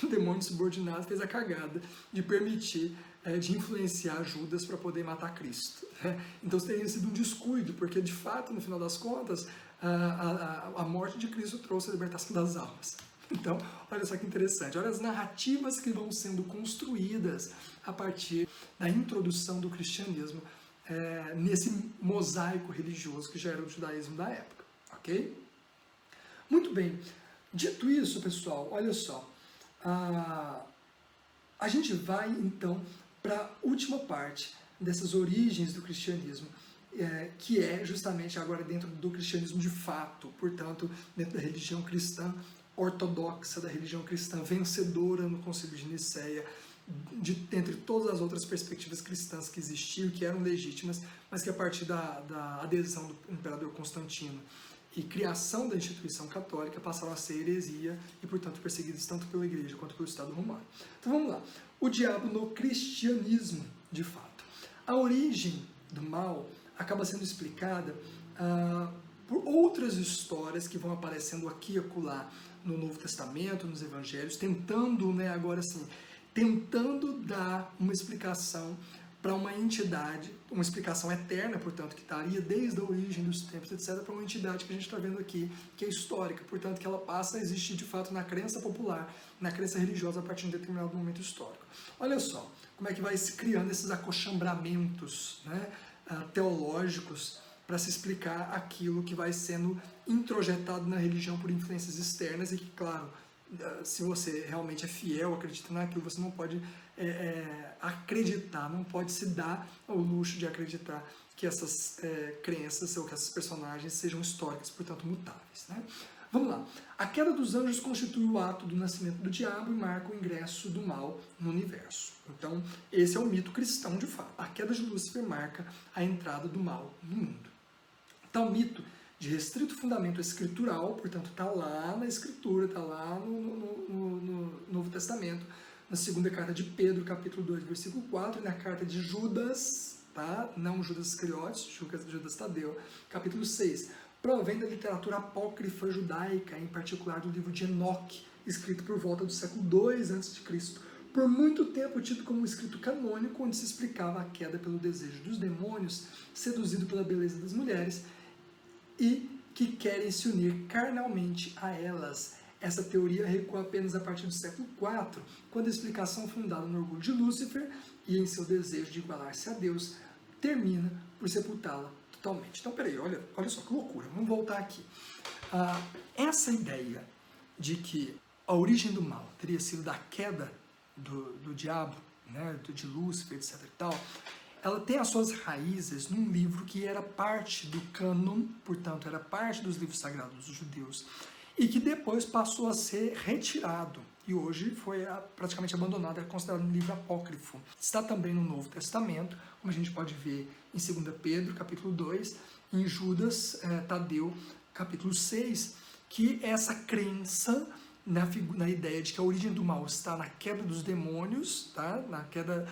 um demônio subordinado, fez a cagada de permitir, de influenciar Judas para poder matar Cristo. Né? Então, teria sido um descuido, porque, de fato, no final das contas, a morte de Cristo trouxe a libertação das almas. Então, olha só que interessante, olha as narrativas que vão sendo construídas a partir da introdução do cristianismo nesse mosaico religioso que já era o judaísmo da época, ok? Muito bem, dito isso, pessoal, olha só, a gente vai então para a última parte dessas origens do cristianismo que é justamente agora dentro do cristianismo de fato, portanto, dentro da religião cristã ortodoxa, da religião cristã vencedora no Concílio de Nicéia, entre todas as outras perspectivas cristãs que existiam, que eram legítimas, mas que a partir da adesão do imperador Constantino e criação da instituição católica passaram a ser heresia e, portanto, perseguidos tanto pela Igreja quanto pelo Estado Romano. Então vamos lá. O diabo no cristianismo, de fato. A origem do mal acaba sendo explicada por outras histórias que vão aparecendo aqui e acolá no Novo Testamento, nos Evangelhos, tentando, agora sim, tentando dar uma explicação para uma entidade, uma explicação eterna, portanto, que estaria desde a origem dos tempos, etc., para uma entidade que a gente está vendo aqui, que é histórica, portanto, que ela passa a existir de fato na crença popular, na crença religiosa a partir de um determinado momento histórico. Olha só como é que vai se criando esses acochambramentos, teológicos para se explicar aquilo que vai sendo introjetado na religião por influências externas e que, claro, se você realmente é fiel, acredita naquilo, você não pode acreditar, não pode se dar ao luxo de acreditar que essas crenças ou que essas personagens sejam históricas, portanto mutáveis. Vamos lá. A queda dos anjos constitui o ato do nascimento do diabo e marca o ingresso do mal no universo. Então, esse é o mito cristão de fato. A queda de Lúcifer marca a entrada do mal no mundo. Tal mito de restrito fundamento escritural, portanto, está lá na Escritura, está lá no Novo Testamento, na segunda carta de Pedro, capítulo 2, versículo 4, e na carta de Judas, tá? Não Judas Iscariotes, Judas Tadeu, capítulo 6, provém da literatura apócrifa judaica, em particular do livro de Enoque, escrito por volta do século II a.C., por muito tempo tido como um escrito canônico, onde se explicava a queda pelo desejo dos demônios, seduzido pela beleza das mulheres, e que querem se unir carnalmente a elas. Essa teoria recua apenas a partir do século IV, quando a explicação fundada no orgulho de Lúcifer e em seu desejo de igualar-se a Deus, termina por sepultá-la totalmente. Então, peraí, olha só que loucura, vamos voltar aqui. Essa ideia de que a origem do mal teria sido da queda do diabo, de Lúcifer, etc. e tal, ela tem as suas raízes num livro que era parte do cânon, portanto, era parte dos livros sagrados dos judeus, e que depois passou a ser retirado, e hoje foi praticamente abandonado, é considerado um livro apócrifo. Está também no Novo Testamento, como a gente pode ver em 2 Pedro, capítulo 2, em Judas Tadeu, capítulo 6, que essa crença na ideia de que a origem do mal está na queda dos demônios, tá? na queda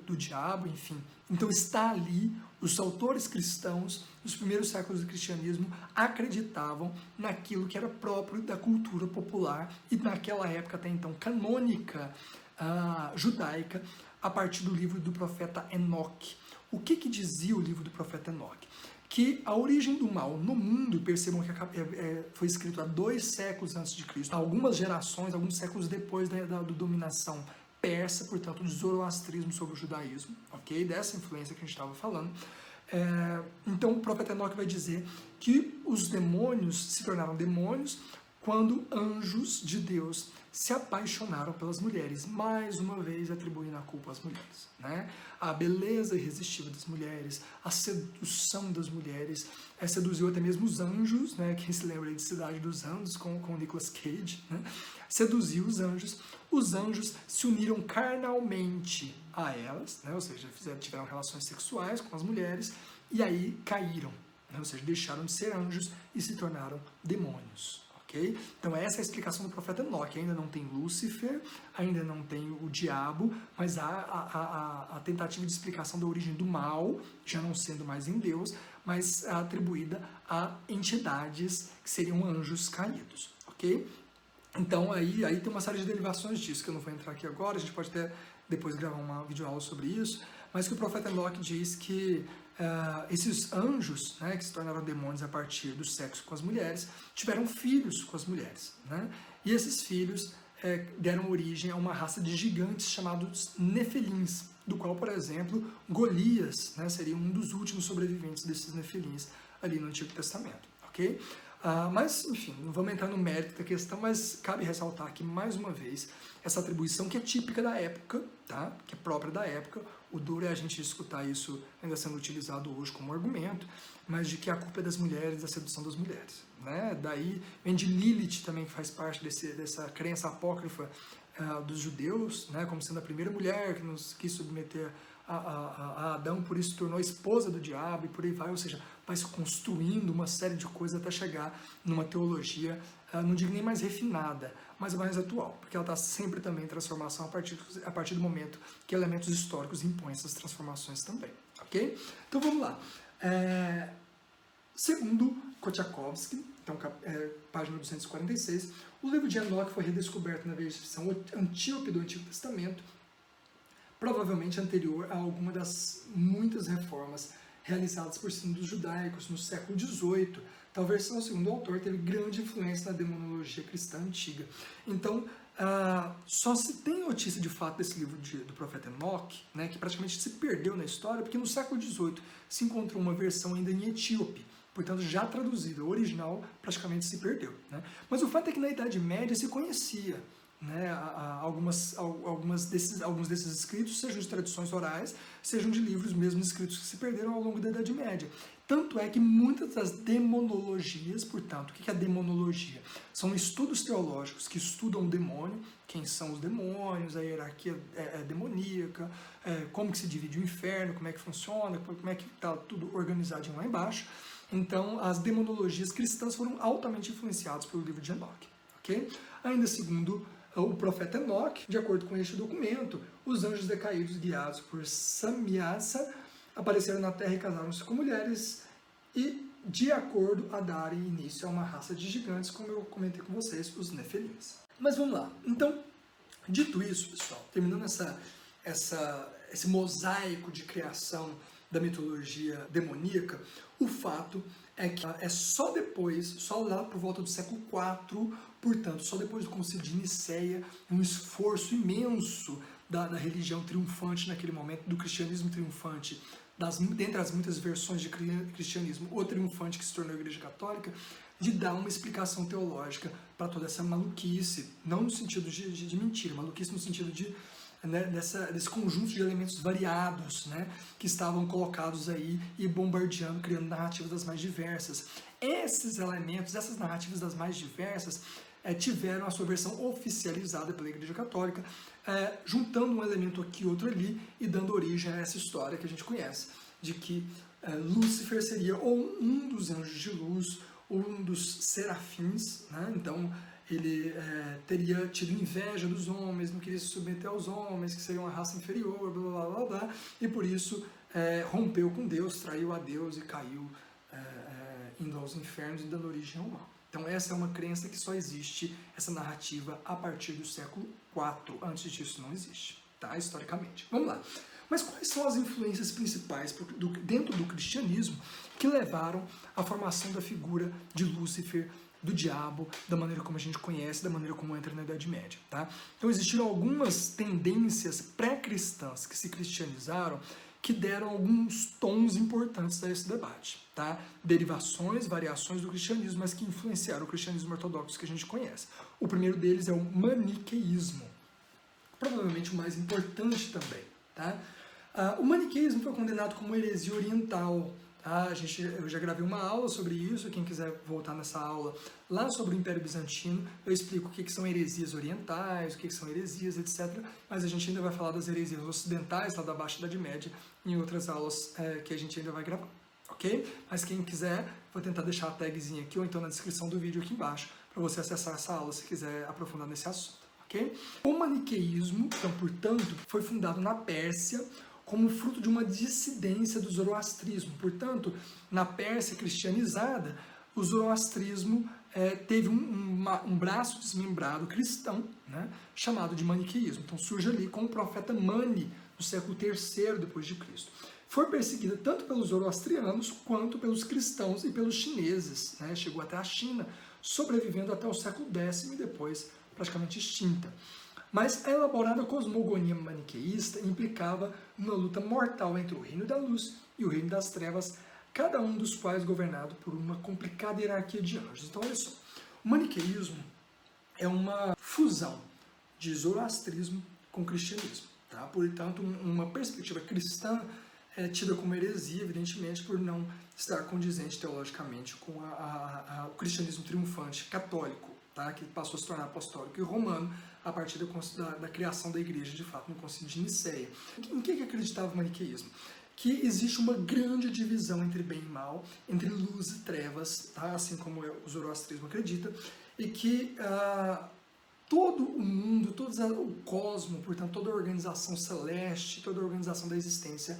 do diabo, enfim. Então está ali, os autores cristãos, nos primeiros séculos do cristianismo, acreditavam naquilo que era próprio da cultura popular e naquela época até então canônica judaica, a partir do livro do profeta Enoque. O que dizia o livro do profeta Enoque? Que a origem do mal no mundo, percebam que foi escrito há 2 séculos antes de Cristo, algumas gerações, alguns séculos depois da dominação persa, portanto, do zoroastrismo sobre o judaísmo, ok? Dessa influência que a gente estava falando. Então, o profeta Enoque vai dizer que os demônios se tornaram demônios quando anjos de Deus se apaixonaram pelas mulheres, mais uma vez atribuindo a culpa às mulheres. A beleza irresistível das mulheres, a sedução das mulheres, seduziu até mesmo os anjos, quem se lembra de Cidade dos Anjos, com Nicolas Cage, seduziu os anjos se uniram carnalmente a elas, ou seja, tiveram relações sexuais com as mulheres, e aí caíram, ou seja, deixaram de ser anjos e se tornaram demônios. Okay? Então essa é a explicação do profeta Enoque. Ainda não tem Lúcifer, ainda não tem o diabo, mas há a tentativa de explicação da origem do mal, já não sendo mais em Deus, mas atribuída a entidades que seriam anjos caídos. Okay? Então aí tem uma série de derivações disso, que eu não vou entrar aqui agora, a gente pode até depois gravar uma videoaula sobre isso, mas que o profeta Enoque diz que esses anjos, que se tornaram demônios a partir do sexo com as mulheres, tiveram filhos com as mulheres. E esses filhos deram origem a uma raça de gigantes chamados Nefelins, do qual, por exemplo, Golias seria um dos últimos sobreviventes desses Nefelins ali no Antigo Testamento. Okay? Mas, enfim, não vamos entrar no mérito da questão, mas cabe ressaltar aqui mais uma vez essa atribuição que é típica da época, tá? Que é própria da época, O duro é a gente escutar isso ainda sendo utilizado hoje como argumento, mas de que a culpa é das mulheres, da sedução das mulheres, né? Daí vem de Lilith também, que faz parte dessa crença apócrifa dos judeus, né? Como sendo a primeira mulher que nos quis submeter a Adão, por isso se tornou esposa do diabo e por aí vai, ou seja, vai se construindo uma série de coisas até chegar numa teologia, não digo nem mais refinada, mas mais atual, porque ela está sempre também em transformação a partir do momento que elementos históricos impõem essas transformações também, ok? Então vamos lá. Segundo Kochakovsky, então, página 246, o livro de Enoque foi redescoberto na versão antíope do Antigo Testamento, provavelmente anterior a alguma das muitas reformas realizadas por sínodos judaicos no século XVIII. Tal versão, segundo o autor, teve grande influência na demonologia cristã antiga. Então, só se tem notícia de fato desse livro do profeta Enoque, né, que praticamente se perdeu na história, porque no século XVIII se encontrou uma versão ainda em etíope, portanto já traduzida, o original praticamente se perdeu, né? Mas o fato é que na Idade Média se conhecia, né, alguns desses escritos, sejam de tradições orais, sejam de livros mesmo escritos que se perderam ao longo da Idade Média. Tanto é que muitas das demonologias, portanto, o que é a demonologia? São estudos teológicos que estudam o demônio, quem são os demônios, a hierarquia demoníaca, como que se divide o inferno, como é que funciona, como é que está tudo organizadinho lá embaixo. Então, as demonologias cristãs foram altamente influenciadas pelo livro de Enoque, ok? Ainda segundo o profeta Enoque, de acordo com este documento, os anjos decaídos guiados por Samyasa apareceram na Terra e casaram-se com mulheres e, de acordo a darem início a uma raça de gigantes, como eu comentei com vocês, os Nefelims. Mas vamos lá. Então, dito isso, pessoal, terminando esse mosaico de criação da mitologia demoníaca, o fato é que é só lá por volta do século IV, portanto, só depois do Concílio de Nicéia, um esforço imenso da religião triunfante naquele momento, do cristianismo triunfante, dentre as muitas versões de cristianismo, o triunfante que se tornou a Igreja Católica, de dar uma explicação teológica para toda essa maluquice, não no sentido de mentira, maluquice no sentido de desse conjunto de elementos variados, né, que estavam colocados aí e bombardeando, criando narrativas das mais diversas. Esses elementos, essas narrativas das mais diversas, tiveram a sua versão oficializada pela Igreja Católica, juntando um elemento aqui e outro ali e dando origem a essa história que a gente conhece, de que Lúcifer seria ou um dos anjos de luz, ou um dos serafins, né? Então ele teria tido inveja dos homens, não queria se submeter aos homens, que seriam uma raça inferior, blá blá blá blá, e por isso rompeu com Deus, traiu a Deus e caiu indo aos infernos e dando origem ao mal. Então essa é uma crença que só existe, essa narrativa, a partir do século IV. Antes disso não existe, tá? Historicamente. Vamos lá. Mas quais são as influências principais dentro do cristianismo que levaram à formação da figura de Lúcifer, do diabo, da maneira como a gente conhece, da maneira como entra na Idade Média, tá? Então existiram algumas tendências pré-cristãs que se cristianizaram que deram alguns tons importantes a esse debate, tá? Derivações, variações do cristianismo, mas que influenciaram o cristianismo ortodoxo que a gente conhece. O primeiro deles é o maniqueísmo, provavelmente o mais importante também, tá? O maniqueísmo foi condenado como heresia oriental. Tá? Eu já gravei uma aula sobre isso, quem quiser voltar nessa aula lá sobre o Império Bizantino, eu explico o que são heresias orientais, o que são heresias, etc. Mas a gente ainda vai falar das heresias ocidentais, lá da Baixa Idade Média, em outras aulas que a gente ainda vai gravar, ok? Mas quem quiser, vou tentar deixar a tagzinha aqui, ou então na descrição do vídeo aqui embaixo, para você acessar essa aula se quiser aprofundar nesse assunto, ok? O maniqueísmo, então, portanto, foi fundado na Pérsia, como fruto de uma dissidência do zoroastrismo. Portanto, na Pérsia cristianizada, o zoroastrismo teve um braço desmembrado cristão, né, chamado de maniqueísmo. Então surge ali com o profeta Mani, no século III depois de Cristo. Foi perseguida tanto pelos zoroastrianos quanto pelos cristãos e pelos chineses, né, chegou até a China, sobrevivendo até o século X e depois praticamente extinta. Mas a elaborada cosmogonia maniqueísta implicava uma luta mortal entre o reino da luz e o reino das trevas, cada um dos quais governado por uma complicada hierarquia de anjos. Então, olha só, o maniqueísmo é uma fusão de zoroastrismo com cristianismo. Tá? Portanto, uma perspectiva cristã é tida como heresia, evidentemente, por não estar condizente teologicamente com o cristianismo triunfante católico, tá? Que passou a se tornar apostólico e romano a partir da criação da igreja, de fato, no Concílio de Nicéia. Em que acreditava o maniqueísmo? Que existe uma grande divisão entre bem e mal, entre luz e trevas, tá? Assim como o zoroastrismo acredita, e que todo o mundo, todo o cosmo, portanto, toda a organização celeste, toda a organização da existência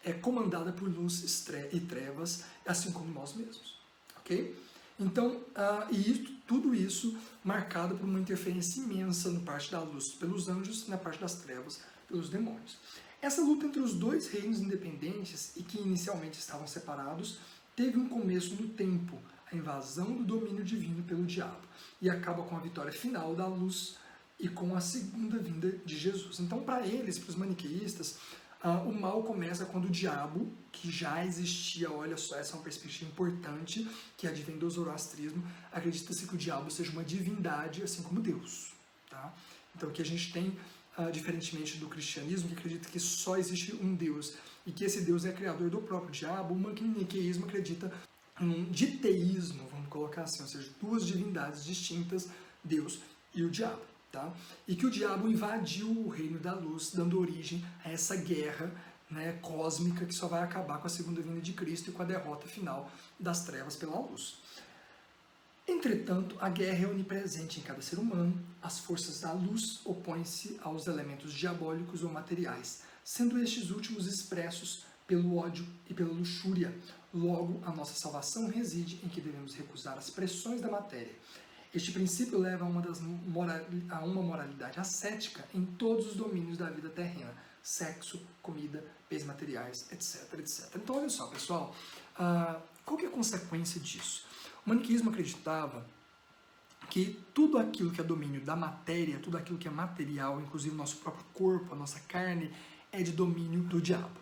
é comandada por luz e trevas, assim como nós mesmos, ok? Então, tudo isso marcado por uma interferência imensa na parte da luz pelos anjos e na parte das trevas pelos demônios. Essa luta entre os dois reinos independentes e que inicialmente estavam separados teve um começo no tempo, a invasão do domínio divino pelo diabo, e acaba com a vitória final da luz e com a segunda vinda de Jesus. Então, para eles, para os maniqueístas, o mal começa quando o diabo, que já existia, olha só, essa é uma perspectiva importante, que advém do zoroastrismo, acredita-se que o diabo seja uma divindade, assim como Deus. Tá? Então, aqui a gente tem, diferentemente do cristianismo, que acredita que só existe um Deus, e que esse Deus é criador do próprio diabo, o maniqueísmo acredita em diteísmo, vamos colocar assim, ou seja, duas divindades distintas, Deus e o diabo. Tá? E que o diabo invadiu o reino da luz, dando origem a essa guerra, né, cósmica que só vai acabar com a segunda vinda de Cristo e com a derrota final das trevas pela luz. Entretanto, a guerra é onipresente em cada ser humano, as forças da luz opõem-se aos elementos diabólicos ou materiais, sendo estes últimos expressos pelo ódio e pela luxúria. Logo, a nossa salvação reside em que devemos recusar as pressões da matéria. Este princípio leva a uma moralidade ascética em todos os domínios da vida terrena, sexo, comida, bens materiais, etc, etc. Então, olha só, pessoal, qual que é a consequência disso? O maniqueísmo acreditava que tudo aquilo que é domínio da matéria, tudo aquilo que é material, inclusive o nosso próprio corpo, a nossa carne, é de domínio do diabo,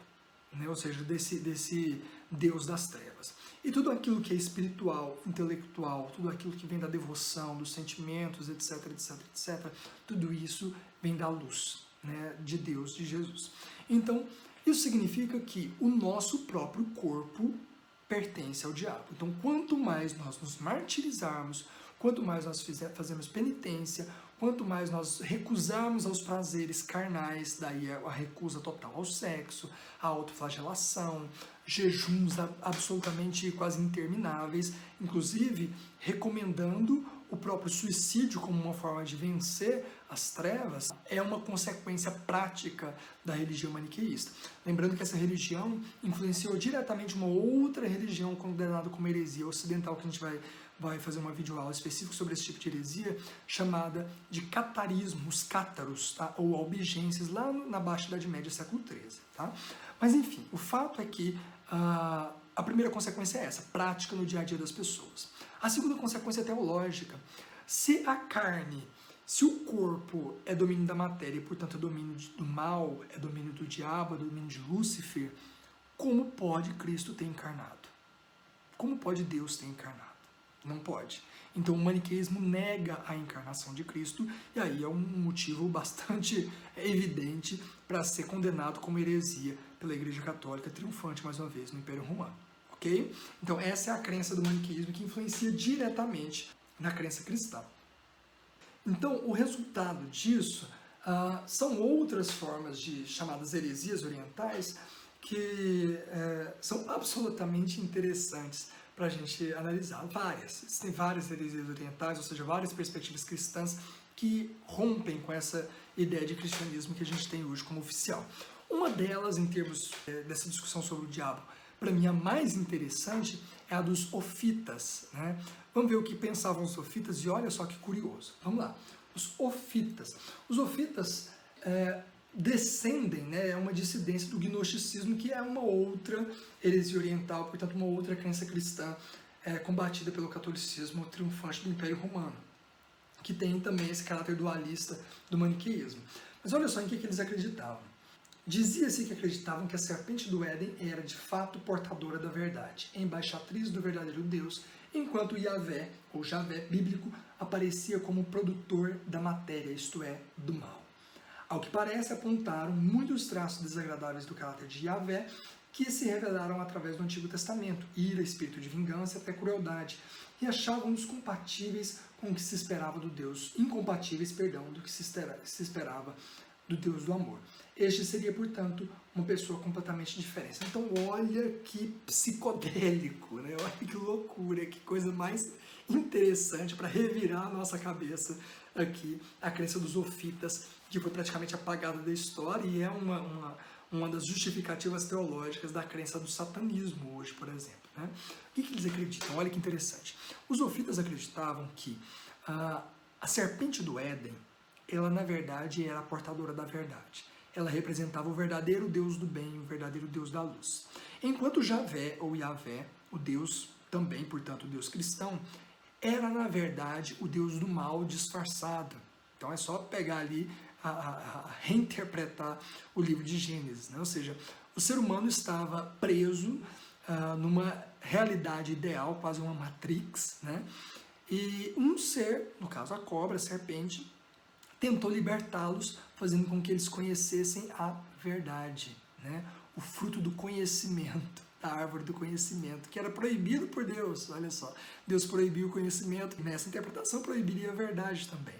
né? Ou seja, desse Deus das trevas. E tudo aquilo que é espiritual, intelectual, tudo aquilo que vem da devoção, dos sentimentos, etc, etc, etc, tudo isso vem da luz, né, de Deus, de Jesus. Então, isso significa que o nosso próprio corpo pertence ao diabo. Então, quanto mais nós nos martirizarmos, quanto mais nós fazemos penitência, quanto mais nós recusarmos aos prazeres carnais, daí a recusa total ao sexo, a autoflagelação, jejuns absolutamente quase intermináveis, inclusive recomendando o próprio suicídio como uma forma de vencer as trevas, é uma consequência prática da religião maniqueísta. Lembrando que essa religião influenciou diretamente uma outra religião considerada como heresia ocidental, que a gente vai fazer uma videoaula específica sobre esse tipo de heresia, chamada de catarismo, os cátaros, tá? Ou albigenses, lá na Baixa Idade Média, século XIII. Tá? Mas enfim, o fato é que a primeira consequência é essa, prática no dia a dia das pessoas. A segunda consequência é teológica. Se a carne, se o corpo é domínio da matéria e, portanto, é domínio do mal, é domínio do diabo, é domínio de Lúcifer, como pode Cristo ter encarnado? Como pode Deus ter encarnado? Não pode. Então o maniqueísmo nega a encarnação de Cristo, e aí é um motivo bastante evidente para ser condenado como heresia pela Igreja Católica, triunfante mais uma vez no Império Romano. Ok? Então essa é a crença do maniqueísmo que influencia diretamente na crença cristã. Então o resultado disso são outras formas de chamadas heresias orientais que são absolutamente interessantes para a gente analisar. Tem várias heresias orientais, ou seja, várias perspectivas cristãs que rompem com essa ideia de cristianismo que a gente tem hoje como oficial. Uma delas, em termos dessa discussão sobre o diabo, para mim a mais interessante é a dos ofitas, né? Vamos ver o que pensavam os ofitas e olha só que curioso. Vamos lá. Os ofitas. Os ofitas descendem, né, é uma dissidência do gnosticismo, que é uma outra heresia oriental, portanto uma outra crença cristã combatida pelo catolicismo triunfante do Império Romano, que tem também esse caráter dualista do maniqueísmo. Mas olha só em que eles acreditavam. Dizia-se que acreditavam que a serpente do Éden era de fato portadora da verdade, embaixatriz do verdadeiro Deus, enquanto Yahvé, ou Javé bíblico, aparecia como produtor da matéria, isto é, do mal. Ao que parece, apontaram muitos traços desagradáveis do caráter de Yahvé que se revelaram através do Antigo Testamento, ira, espírito de vingança, até crueldade, e achavam-nos compatíveis com o que se esperava do Deus, incompatíveis, perdão, do que se esperava do Deus do amor. Este seria, portanto, uma pessoa completamente diferente. Então, olha que psicodélico, né? Olha que loucura, que coisa mais interessante para revirar a nossa cabeça aqui, a crença dos ofitas, que foi praticamente apagada da história e é uma das justificativas teológicas da crença do satanismo hoje, por exemplo. Né? O que eles acreditam? Olha que interessante. Os ofitas acreditavam que a serpente do Éden, ela na verdade era a portadora da verdade. Ela representava o verdadeiro Deus do bem, o verdadeiro Deus da luz. Enquanto Javé, ou Yahvé, o Deus também, portanto, o Deus cristão, era na verdade o Deus do mal disfarçado. Então é só pegar ali, reinterpretar o livro de Gênesis, né? Ou seja, o ser humano estava preso numa realidade ideal, quase uma matrix, né? E um ser, no caso a cobra, a serpente, tentou libertá-los, fazendo com que eles conhecessem a verdade, né? O fruto do conhecimento, da árvore do conhecimento, que era proibido por Deus. Olha só, Deus proibiu o conhecimento, e nessa interpretação proibiria a verdade também.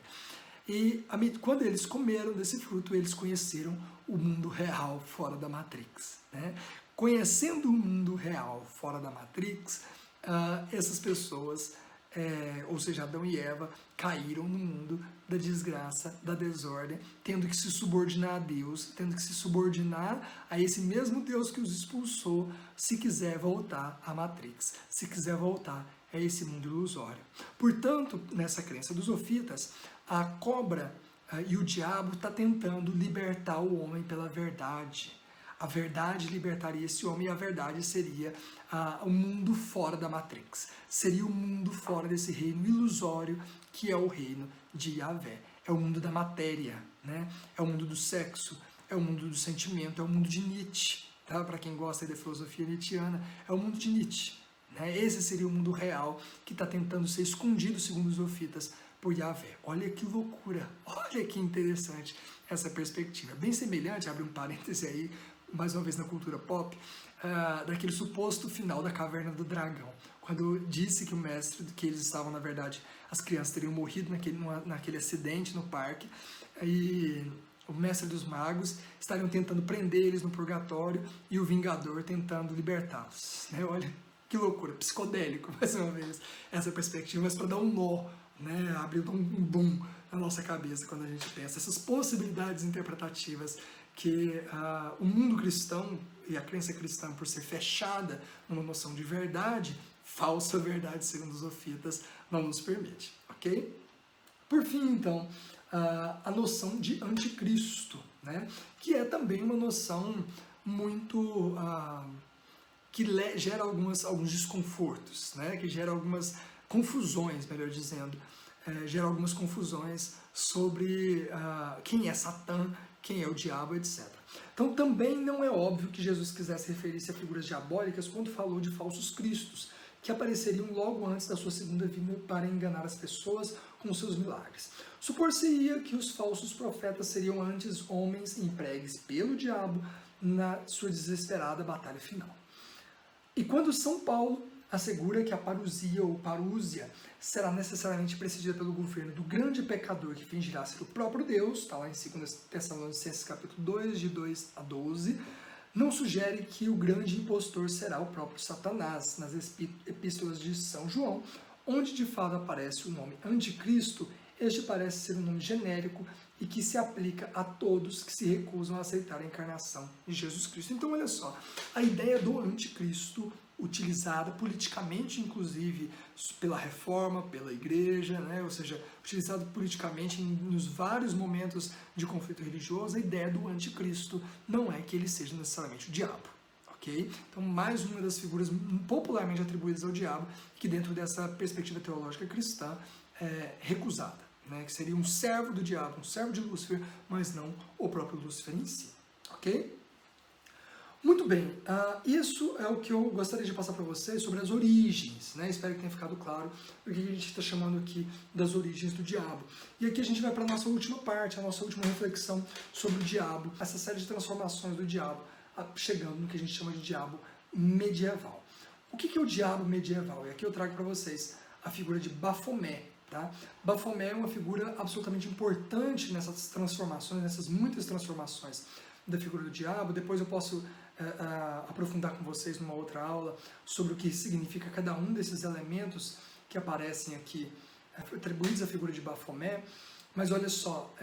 E quando eles comeram desse fruto, eles conheceram o mundo real fora da Matrix, né? Conhecendo o mundo real fora da Matrix, essas pessoas, ou seja, Adão e Eva, caíram no mundo da desgraça, da desordem, tendo que se subordinar a Deus, tendo que se subordinar a esse mesmo Deus que os expulsou, se quiser voltar à Matrix, se quiser voltar a esse mundo ilusório. Portanto, nessa crença dos ofitas, a cobra e o diabo está tentando libertar o homem pela verdade. A verdade libertaria esse homem e a verdade seria o mundo fora da Matrix. Seria o mundo fora desse reino ilusório que é o reino de Yahvé. É o mundo da matéria, né? É o mundo do sexo, é o mundo do sentimento, é o mundo de Nietzsche. Tá? Para quem gosta da filosofia nietzschiana, é o mundo de Nietzsche. Né? Esse seria o mundo real que está tentando ser escondido, segundo os ofitas, por Yahvé. Olha que loucura, olha que interessante essa perspectiva. Bem semelhante, abre um parêntese aí, mais uma vez na cultura pop, daquele suposto final da Caverna do Dragão, quando disse que o mestre, que eles estavam, na verdade, as crianças teriam morrido naquele acidente no parque, e o mestre dos magos estariam tentando prender eles no purgatório e o Vingador tentando libertá-los. Né? Olha que loucura, psicodélico, mais uma vez, essa perspectiva, mas para dar um nó, né? Abrir um boom na nossa cabeça quando a gente pensa essas possibilidades interpretativas que o mundo cristão e a crença cristã, por ser fechada numa noção de verdade, falsa verdade, segundo os ofitas, não nos permite, ok? Por fim, então, a noção de anticristo, né? Que é também uma noção muito... que gera alguns desconfortos, né? Que gera algumas confusões, melhor dizendo, gera algumas confusões sobre quem é Satã, quem é o diabo, etc. Então também não é óbvio que Jesus quisesse referir-se a figuras diabólicas quando falou de falsos cristos, que apareceriam logo antes da sua segunda vinda para enganar as pessoas com seus milagres. Supor-se-ia que os falsos profetas seriam antes homens empregues pelo diabo na sua desesperada batalha final. E quando São Paulo assegura que a parousia ou parúzia será necessariamente precedida pelo governo do grande pecador que fingirá ser o próprio Deus, está lá em 2 Tessalonicenses capítulo 2, de 2 a 12, não sugere que o grande impostor será o próprio Satanás. Nas epístolas de São João, onde de fato aparece o nome anticristo, este parece ser um nome genérico e que se aplica a todos que se recusam a aceitar a encarnação de Jesus Cristo. Então, olha só, a ideia do anticristo, utilizada politicamente, inclusive, pela reforma, pela igreja, né? Ou seja, utilizado politicamente nos vários momentos de conflito religioso, a ideia do anticristo não é que ele seja necessariamente o diabo. Okay? Então, mais uma das figuras popularmente atribuídas ao diabo, que dentro dessa perspectiva teológica cristã é recusada. Né, que seria um servo do diabo, um servo de Lúcifer, mas não o próprio Lúcifer em si. Ok? Muito bem, isso é o que eu gostaria de passar para vocês sobre as origens, né? Espero que tenha ficado claro o que a gente está chamando aqui das origens do diabo. E aqui a gente vai para a nossa última parte, a nossa última reflexão sobre o diabo, essa série de transformações do diabo, chegando no que a gente chama de diabo medieval. O que é o diabo medieval? E aqui eu trago para vocês a figura de Baphomet. Tá? Baphomet é uma figura absolutamente importante nessas transformações, nessas muitas transformações da figura do diabo. Depois eu posso aprofundar com vocês numa outra aula sobre o que significa cada um desses elementos que aparecem aqui, atribuídos à figura de Baphomet. Mas olha só,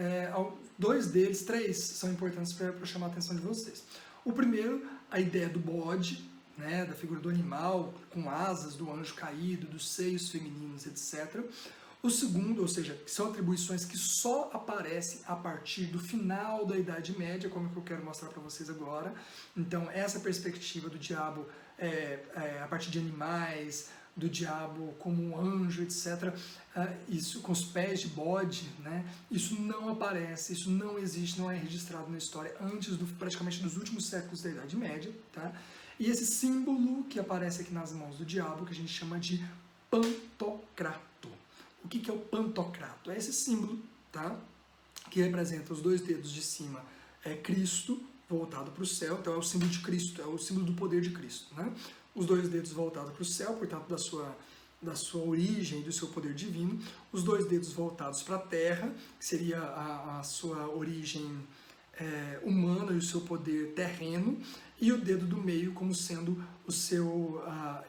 três são importantes para chamar a atenção de vocês. O primeiro, a ideia do bode, né, da figura do animal, com asas, do anjo caído, dos seios femininos, etc. O segundo, ou seja, são atribuições que só aparecem a partir do final da Idade Média, como que eu quero mostrar para vocês agora. Então, essa perspectiva do diabo a partir de animais, do diabo como um anjo, etc., isso com os pés de bode, né? Isso não aparece, isso não existe, não é registrado na história antes praticamente dos últimos séculos da Idade Média. Tá? E esse símbolo que aparece aqui nas mãos do diabo, que a gente chama de pantocrato. O que é o pantocrato? É esse símbolo, tá? Que representa os dois dedos de cima, Cristo voltado para o céu, então é o símbolo de Cristo, é o símbolo do poder de Cristo, né? Os dois dedos voltados para o céu, portanto da sua origem, do seu poder divino, os dois dedos voltados para a terra, que seria a sua origem humana e o seu poder terreno, e o dedo do meio como sendo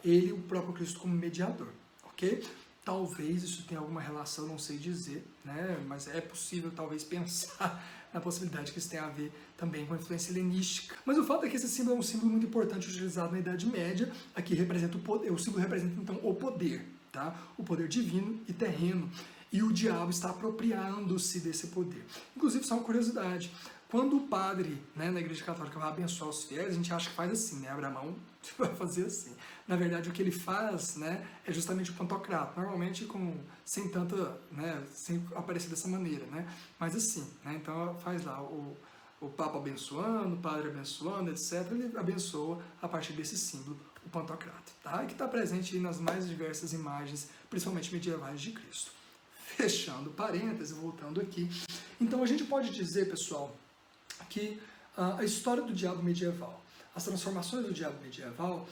ele, o próprio Cristo, como mediador, ok? Talvez isso tenha alguma relação, não sei dizer, né? Mas é possível talvez pensar na possibilidade que isso tenha a ver também com a influência helenística. Mas o fato é que esse símbolo é um símbolo muito importante utilizado na Idade Média. Aqui representa o poder, o símbolo representa então o poder, tá? O poder divino e terreno. E o diabo está apropriando-se desse poder. Inclusive, só uma curiosidade, quando o padre, né, na Igreja Católica vai abençoar os fiéis, a gente acha que faz assim, né? Abre a mão, vai fazer assim. Na verdade, o que ele faz, né, é justamente o pantocrato, normalmente sem tanta, né, sem aparecer dessa maneira, né? Mas assim, né? Então faz lá o Papa abençoando, o Padre abençoando, etc. Ele abençoa a partir desse símbolo, o pantocrato, tá? E que está presente aí nas mais diversas imagens, principalmente medievais de Cristo. Fechando parênteses, voltando aqui. Então a gente pode dizer, pessoal, que a história do diabo medieval, as transformações do diabo medieval,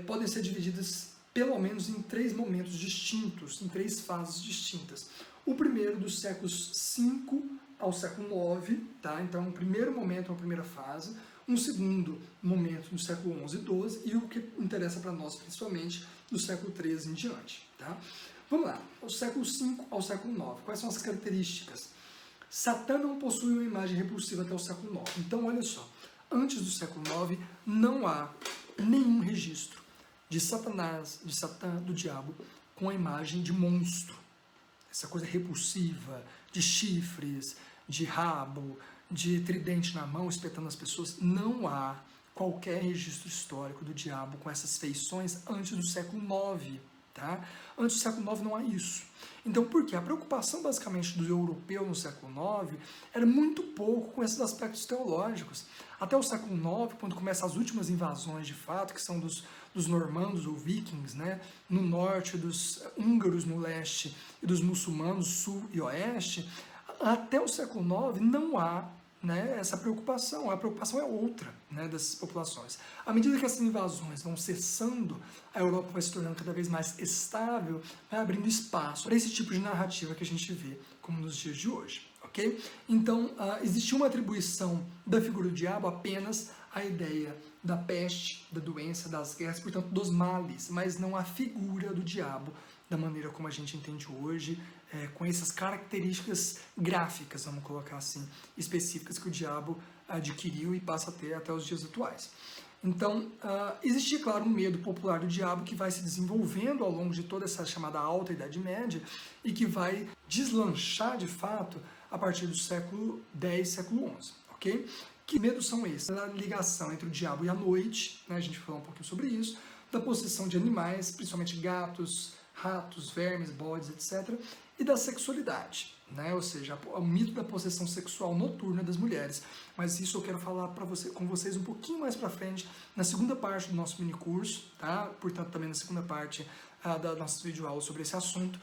podem ser divididas pelo menos em 3 momentos distintos, em 3 fases distintas. O primeiro dos séculos V ao século IX, tá? Então, o primeiro momento, a primeira fase. Um segundo momento do século XI e XII, e o que interessa para nós principalmente do século XIII em diante. Tá? Vamos lá, do século V ao século IX. Quais são as características? Satã não possui uma imagem repulsiva até o século IX. Então, olha só, antes do século IX não há nenhum registro de Satanás, de Satã, do diabo, com a imagem de monstro. Essa coisa repulsiva, de chifres, de rabo, de tridente na mão, espetando as pessoas. Não há qualquer registro histórico do diabo com essas feições antes do século IX. Tá? Antes do século IX não há isso. Então, por quê? A preocupação basicamente do europeu no século IX era muito pouco com esses aspectos teológicos. Até o século IX, quando começam as últimas invasões de fato, que são dos normandos ou vikings, né, no norte, dos húngaros no leste e dos muçulmanos sul e oeste, até o século IX não há, né, essa preocupação. A preocupação é outra, né, dessas populações. À medida que essas invasões vão cessando, a Europa vai se tornando cada vez mais estável, vai abrindo espaço para esse tipo de narrativa que a gente vê como nos dias de hoje. Okay? Então, existe uma atribuição da figura do diabo apenas à ideia da peste, da doença, das guerras, portanto, dos males, mas não a figura do diabo da maneira como a gente entende hoje, com essas características gráficas, vamos colocar assim, específicas que o diabo adquiriu e passa a ter até os dias atuais. Então, existia, claro, um medo popular do diabo que vai se desenvolvendo ao longo de toda essa chamada Alta Idade Média e que vai deslanchar, de fato, a partir do século X, século XI, ok? Que medos são esses? A ligação entre o diabo e a noite, né? A gente falou um pouquinho sobre isso, da possessão de animais, principalmente gatos, ratos, vermes, bodes, etc., e da sexualidade, né? Ou seja, o mito da possessão sexual noturna das mulheres. Mas isso eu quero falar com vocês um pouquinho mais para frente, na segunda parte do nosso minicurso, tá? Portanto, também na segunda parte da nossa videoaula sobre esse assunto,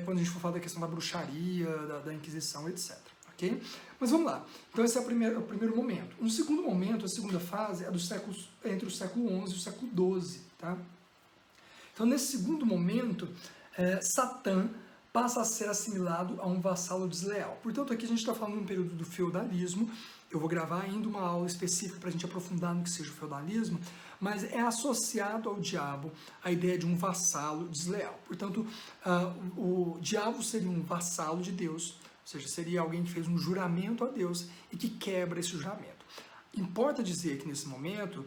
quando a gente for falar da questão da bruxaria, da Inquisição, etc. Ok? Mas vamos lá. Então esse é o primeiro momento. Um segundo momento, a segunda fase, é entre o século XI e o século XII, tá? Então nesse segundo momento, Satã passa a ser assimilado a um vassalo desleal. Portanto, aqui a gente está falando de um período do feudalismo. Eu vou gravar ainda uma aula específica para a gente aprofundar no que seja o feudalismo, mas é associado ao diabo a ideia de um vassalo desleal. Portanto, o diabo seria um vassalo de Deus, ou seja, seria alguém que fez um juramento a Deus e que quebra esse juramento. Importa dizer que nesse momento,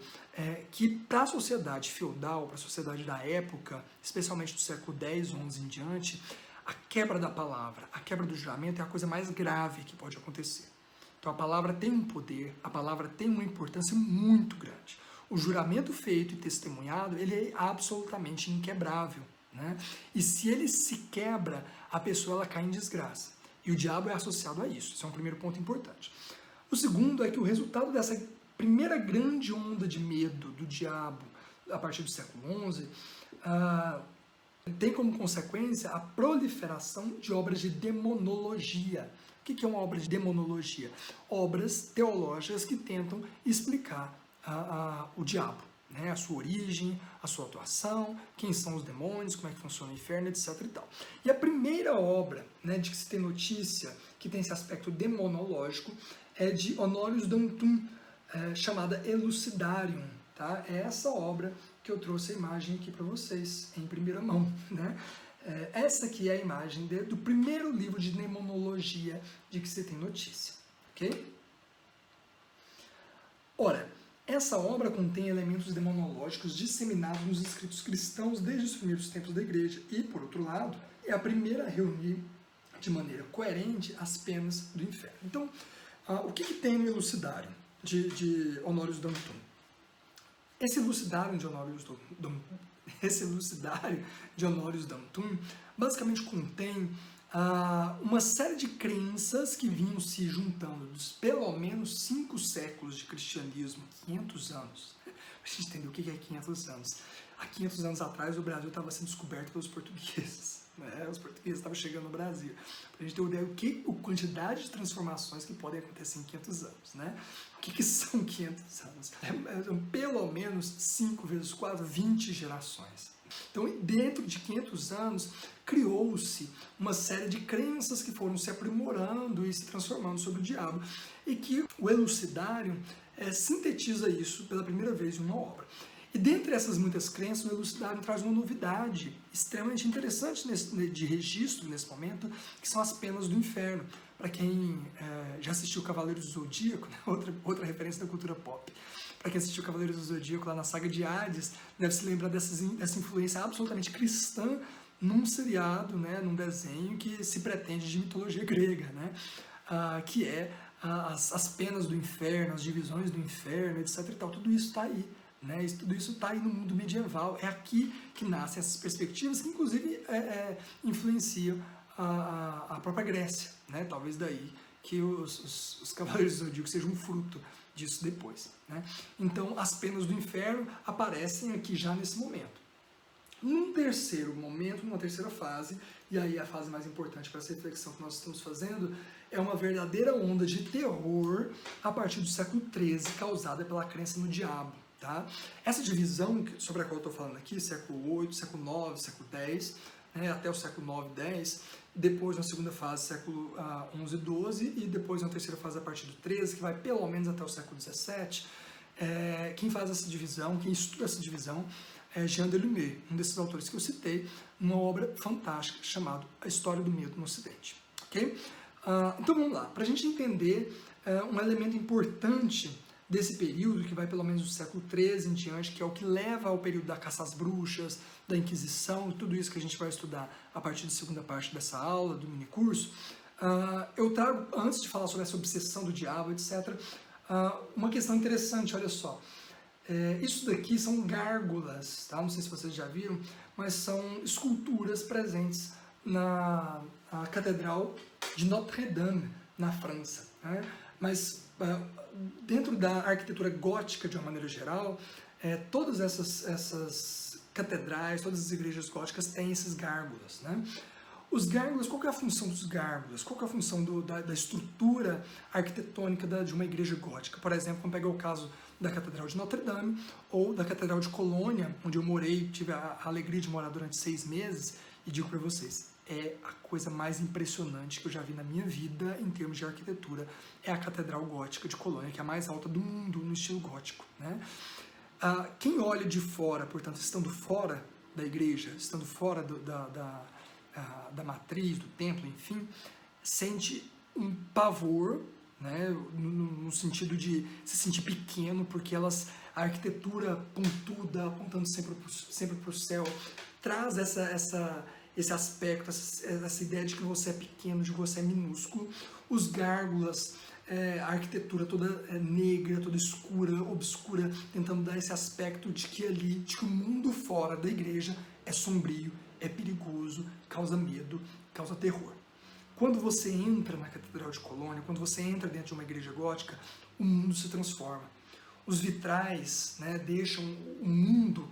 que para a sociedade feudal, para a sociedade da época, especialmente do século X, XI em diante, a quebra da palavra, a quebra do juramento é a coisa mais grave que pode acontecer. Então a palavra tem um poder, a palavra tem uma importância muito grande. O juramento feito e testemunhado, ele é absolutamente inquebrável, né? E se ele se quebra, a pessoa ela cai em desgraça. E o diabo é associado a isso. Esse é um primeiro ponto importante. O segundo é que o resultado dessa primeira grande onda de medo do diabo, a partir do século XI, tem como consequência a proliferação de obras de demonologia. O que é uma obra de demonologia? Obras teológicas que tentam explicar o diabo, né? A sua origem, a sua atuação, quem são os demônios, como é que funciona o inferno, etc. E tal. E a primeira obra, né, de que se tem notícia, que tem esse aspecto demonológico, é de Honorius d'Anthun, chamada Elucidarium. Tá? É essa obra que eu trouxe a imagem aqui para vocês, em primeira mão, né? Essa aqui é a imagem do primeiro livro de demonologia de que se tem notícia, ok? Ora, essa obra contém elementos demonológicos disseminados nos escritos cristãos desde os primeiros tempos da igreja e, por outro lado, é a primeira a reunir de maneira coerente as penas do inferno. Então, o que tem no Elucidário de Honorius d'Anthun? Esse Elucidário de Honorius d'Anthun basicamente contém uma série de crenças que vinham se juntando dos pelo menos 5 séculos de cristianismo, 500 anos. A gente entender o que é 500 anos. Há 500 anos atrás o Brasil estava sendo descoberto pelos portugueses. Né? Os portugueses estavam chegando no Brasil. Para a gente ter uma ideia a quantidade de transformações que podem acontecer em 500 anos. Né? O que são 500 anos? São pelo menos 5 vezes 4, 20 gerações. Então, dentro de 500 anos, criou-se uma série de crenças que foram se aprimorando e se transformando sobre o diabo, e que o Elucidário sintetiza isso pela primeira vez em uma obra. E dentre essas muitas crenças, o Elucidário traz uma novidade extremamente interessante de registro nesse momento, que são as penas do inferno. Para quem já assistiu Cavaleiros do Zodíaco, né? outra referência da cultura pop. Para quem assistiu Cavaleiros do Zodíaco lá na saga de Hades, deve se lembrar dessa influência absolutamente cristã num seriado, né, num desenho que se pretende de mitologia grega, né, que é as penas do inferno, as divisões do inferno, etc. E tal. Tudo isso está aí. Né, tudo isso está aí no mundo medieval. É aqui que nascem essas perspectivas que, inclusive, influenciam a própria Grécia. Né, talvez daí que os Cavaleiros do Zodíaco sejam um fruto disso depois. Né? Então, as penas do inferno aparecem aqui já nesse momento. Num terceiro momento, numa terceira fase, e aí a fase mais importante para essa reflexão que nós estamos fazendo, é uma verdadeira onda de terror a partir do século XIII, causada pela crença no diabo. Tá? Essa divisão sobre a qual eu estou falando aqui, século VIII, século IX, século X, né, até o século IX e X, depois na segunda fase, século XI e XII, e depois na terceira fase a partir do XIII, que vai pelo menos até o século XVII, quem faz essa divisão, quem estuda essa divisão, é Jean Delumeau, um desses autores que eu citei, numa obra fantástica chamada A História do Medo no Ocidente. Okay? Então vamos lá, para a gente entender um elemento importante desse período, que vai pelo menos do século XIII em diante, que é o que leva ao período da caça às bruxas, da Inquisição, tudo isso que a gente vai estudar a partir da segunda parte dessa aula, do minicurso. Eu trago, antes de falar sobre essa obsessão do diabo, etc., uma questão interessante, olha só. Isso daqui são gárgulas, tá? Não sei se vocês já viram, mas são esculturas presentes a Catedral de Notre-Dame, na França, né? Mas dentro da arquitetura gótica, de uma maneira geral, todas essas catedrais, todas as igrejas góticas têm esses gárgulas, né? Os gárgulas, qual que é a função dos gárgulas? Qual que é a função da estrutura arquitetônica de uma igreja gótica? Por exemplo, vamos pegar o caso da Catedral de Notre-Dame ou da Catedral de Colônia, onde eu morei, tive a alegria de morar durante 6 meses, e digo para vocês, é a coisa mais impressionante que eu já vi na minha vida em termos de arquitetura, é a Catedral Gótica de Colônia, que é a mais alta do mundo no estilo gótico, né? Quem olha de fora, portanto, estando fora da igreja, estando fora da matriz, do templo, enfim, sente um pavor, né, no sentido de se sentir pequeno, porque a arquitetura pontuda, apontando sempre para o céu, traz esse aspecto, essa ideia de que você é pequeno, de que você é minúsculo. Os gárgulas, a arquitetura toda negra, toda escura, obscura, tentando dar esse aspecto de que o mundo fora da igreja é sombrio, é perigoso, causa medo, causa terror. Quando você entra na Catedral de Colônia, quando você entra dentro de uma igreja gótica, o mundo se transforma. Os vitrais, né, deixam o mundo,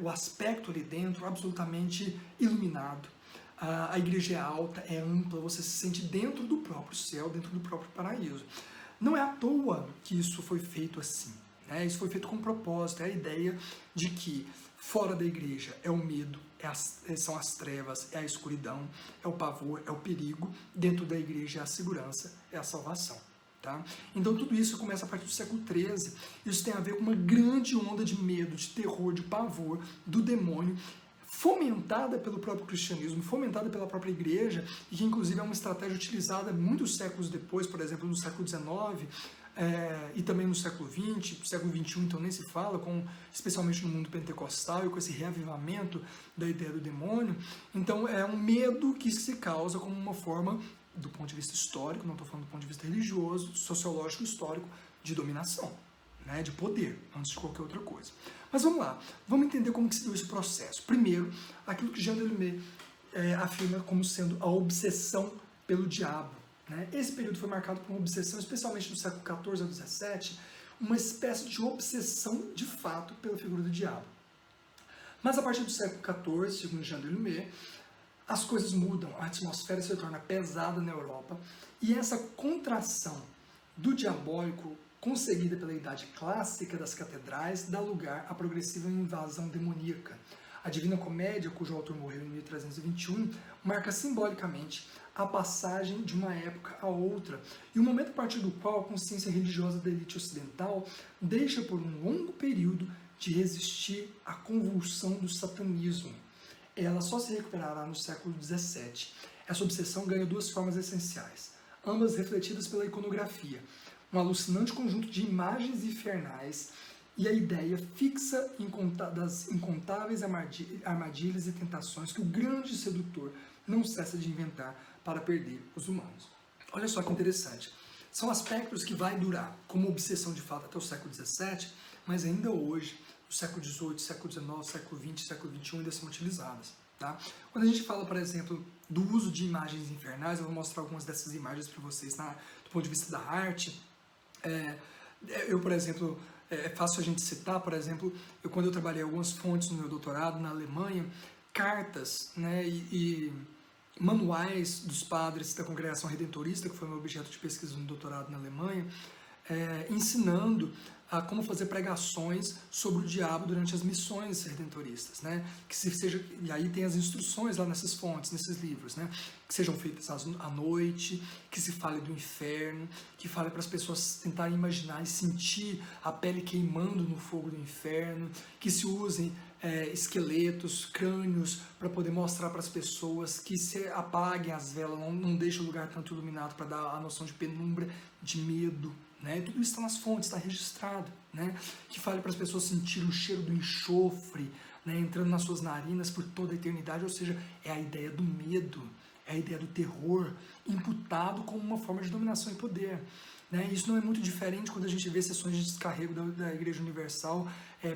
o aspecto ali dentro, absolutamente iluminado. A igreja é alta, é ampla, você se sente dentro do próprio céu, dentro do próprio paraíso. Não é à toa que isso foi feito assim, né? Isso foi feito com propósito, é a ideia de que fora da igreja é o medo, são as trevas, é a escuridão, é o pavor, é o perigo. Dentro da igreja é a segurança, é a salvação. Tá? Então tudo isso começa a partir do século XIII. Isso tem a ver com uma grande onda de medo, de terror, de pavor do demônio, fomentada pelo próprio cristianismo, fomentada pela própria igreja, e que inclusive é uma estratégia utilizada muitos séculos depois, por exemplo, no século XIX, e também no século XX, século XXI, então nem se fala, especialmente no mundo pentecostal e com esse reavivamento da ideia do demônio. Então é um medo que se causa como uma forma, do ponto de vista histórico, não estou falando do ponto de vista religioso, sociológico, histórico, de dominação, né, de poder, antes de qualquer outra coisa. Mas vamos lá, vamos entender como que se deu esse processo. Primeiro, aquilo que Jean Delumeau afirma como sendo a obsessão pelo diabo. Né? Esse período foi marcado por uma obsessão, especialmente do século XIV ao XVII, uma espécie de obsessão de fato pela figura do diabo. Mas a partir do século XIV, segundo Jean Delumeau, as coisas mudam, a atmosfera se torna pesada na Europa, e essa contração do diabólico conseguida pela idade clássica das catedrais dá lugar à progressiva invasão demoníaca. A Divina Comédia, cujo autor morreu em 1321, marca simbolicamente a passagem de uma época a outra, e o momento a partir do qual a consciência religiosa da elite ocidental deixa por um longo período de resistir à convulsão do satanismo. Ela só se recuperará no século XVII. Essa obsessão ganha duas formas essenciais, ambas refletidas pela iconografia: um alucinante conjunto de imagens infernais e a ideia fixa das incontáveis armadilhas e tentações que o grande sedutor não cessa de inventar para perder os humanos. Olha só que interessante. São aspectos que vai durar como obsessão de fato até o século XVII, mas ainda hoje, no século XVIII, século XIX, século XX, século XXI ainda são utilizadas. Tá? Quando a gente fala, por exemplo, do uso de imagens infernais, eu vou mostrar algumas dessas imagens para vocês do ponto de vista da arte. Eu, por exemplo, é fácil a gente citar, por exemplo, quando eu trabalhei algumas fontes no meu doutorado na Alemanha, cartas, né, e manuais dos padres da Congregação Redentorista, que foi meu objeto de pesquisa no doutorado na Alemanha, ensinando a como fazer pregações sobre o diabo durante as missões redentoristas, né? E aí tem as instruções lá nessas fontes, nesses livros, né? Que sejam feitas à noite, que se fale do inferno, que fale para as pessoas tentarem imaginar e sentir a pele queimando no fogo do inferno, que se usem esqueletos, crânios, para poder mostrar para as pessoas, que se apaguem as velas, não deixe o lugar tanto iluminado para dar a noção de penumbra, de medo. Né? Tudo isso está nas fontes, está registrado, né? Que fale para as pessoas sentirem o cheiro do enxofre, né? Entrando nas suas narinas por toda a eternidade, ou seja, é a ideia do medo, é a ideia do terror, imputado como uma forma de dominação e poder. né? Isso não é muito diferente quando a gente vê sessões de descarrego da Igreja Universal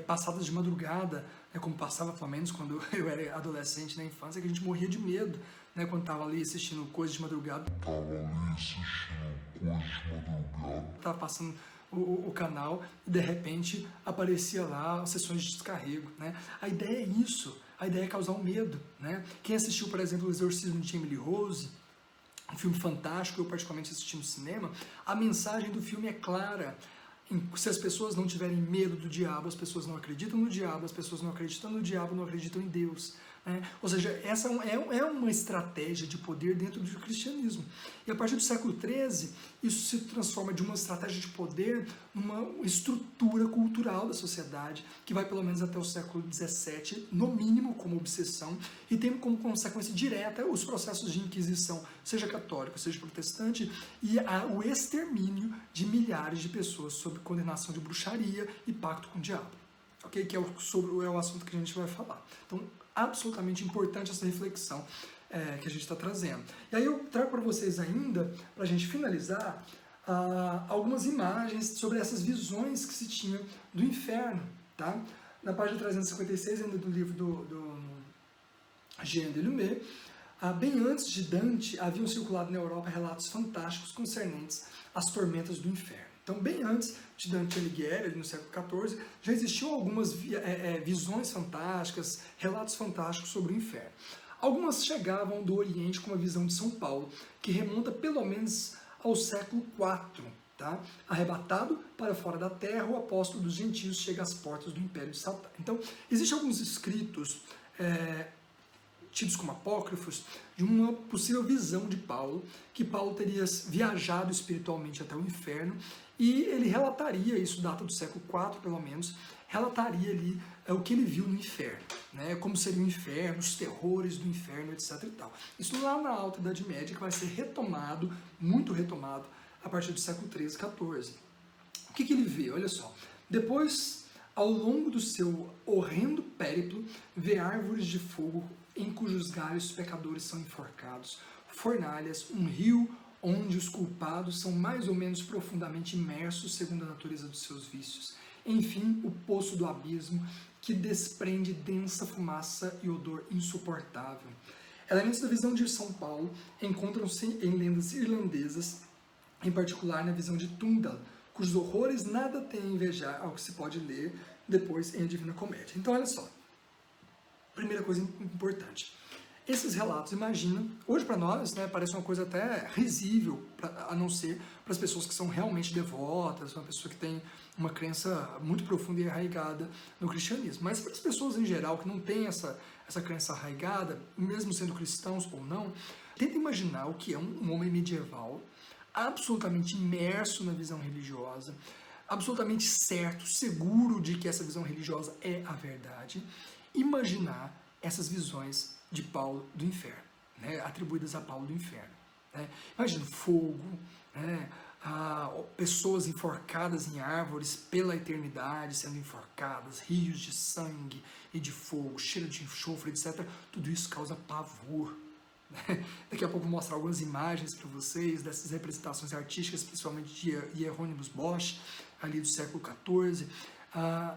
passadas de madrugada, né, como passava pelo menos quando eu era adolescente na infância, que a gente morria de medo, né, quando estava ali assistindo coisas de madrugada. Tava passando o canal e de repente aparecia lá sessões de descarrego, né? A ideia é isso, a ideia é causar um medo, né? Quem assistiu, por exemplo, O Exorcismo de Emily Rose, um filme fantástico, eu particularmente assisti no cinema, a mensagem do filme é clara. Se as pessoas não tiverem medo do diabo, as pessoas não acreditam no diabo, as pessoas não acreditam no diabo, não acreditam em Deus. Né? Ou seja, essa é uma estratégia de poder dentro do cristianismo. E a partir do século XIII, isso se transforma de uma estratégia de poder numa estrutura cultural da sociedade, que vai pelo menos até o século XVII, no mínimo como obsessão, e tem como consequência direta os processos de inquisição, seja católico, seja protestante, e o extermínio de milhares de pessoas sob condenação de bruxaria e pacto com o diabo. Okay? Que é o assunto que a gente vai falar. Então, absolutamente importante essa reflexão que a gente está trazendo. E aí eu trago para vocês ainda, para a gente finalizar, algumas imagens sobre essas visões que se tinha do inferno. Tá? Na página 356, ainda do livro do Jean Delumet, bem antes de Dante, haviam circulado na Europa relatos fantásticos concernentes às tormentas do inferno. Então, bem antes de Dante Alighieri, ali no século XIV, já existiam algumas visões fantásticas, relatos fantásticos sobre o inferno. Algumas chegavam do Oriente com a visão de São Paulo, que remonta pelo menos ao século IV. Tá? Arrebatado para fora da terra, o apóstolo dos gentios chega às portas do império de Satã. Então, existem alguns escritos tidos como apócrifos, de uma possível visão de Paulo, que Paulo teria viajado espiritualmente até o inferno, e ele relataria, isso data do século IV pelo menos, relataria ali o que ele viu no inferno, né? Como seria o inferno, os terrores do inferno, etc. e tal. Isso lá na Alta Idade Média, que vai ser retomado, muito retomado, a partir do século XIII, XIV. O que ele vê? Olha só, depois, ao longo do seu horrendo périplo, vê árvores de fogo em cujos galhos os pecadores são enforcados, fornalhas, um rio onde os culpados são mais ou menos profundamente imersos segundo a natureza dos seus vícios. Enfim, o poço do abismo que desprende densa fumaça e odor insuportável. Elementos da visão de São Paulo encontram-se em lendas irlandesas, em particular na visão de Tundal, cujos horrores nada têm a invejar ao que se pode ler depois em A Divina Comédia. Então, olha só. Primeira coisa importante. Esses relatos, imagina, hoje para nós, né, parece uma coisa até risível, a não ser para as pessoas que são realmente devotas, uma pessoa que tem uma crença muito profunda e arraigada no cristianismo. Mas para as pessoas em geral que não têm essa crença arraigada, mesmo sendo cristãos ou não, tenta imaginar o que é um homem medieval, absolutamente imerso na visão religiosa, absolutamente certo, seguro de que essa visão religiosa é a verdade, imaginar essas visões de Paulo do inferno, né, atribuídas a Paulo do inferno. Né? Imagina fogo, né, pessoas enforcadas em árvores pela eternidade, sendo enforcadas, rios de sangue e de fogo, cheiro de enxofre, etc. Tudo isso causa pavor. Né? Daqui a pouco eu vou mostrar algumas imagens para vocês dessas representações artísticas, principalmente de Hieronymus Bosch, ali do século XIV.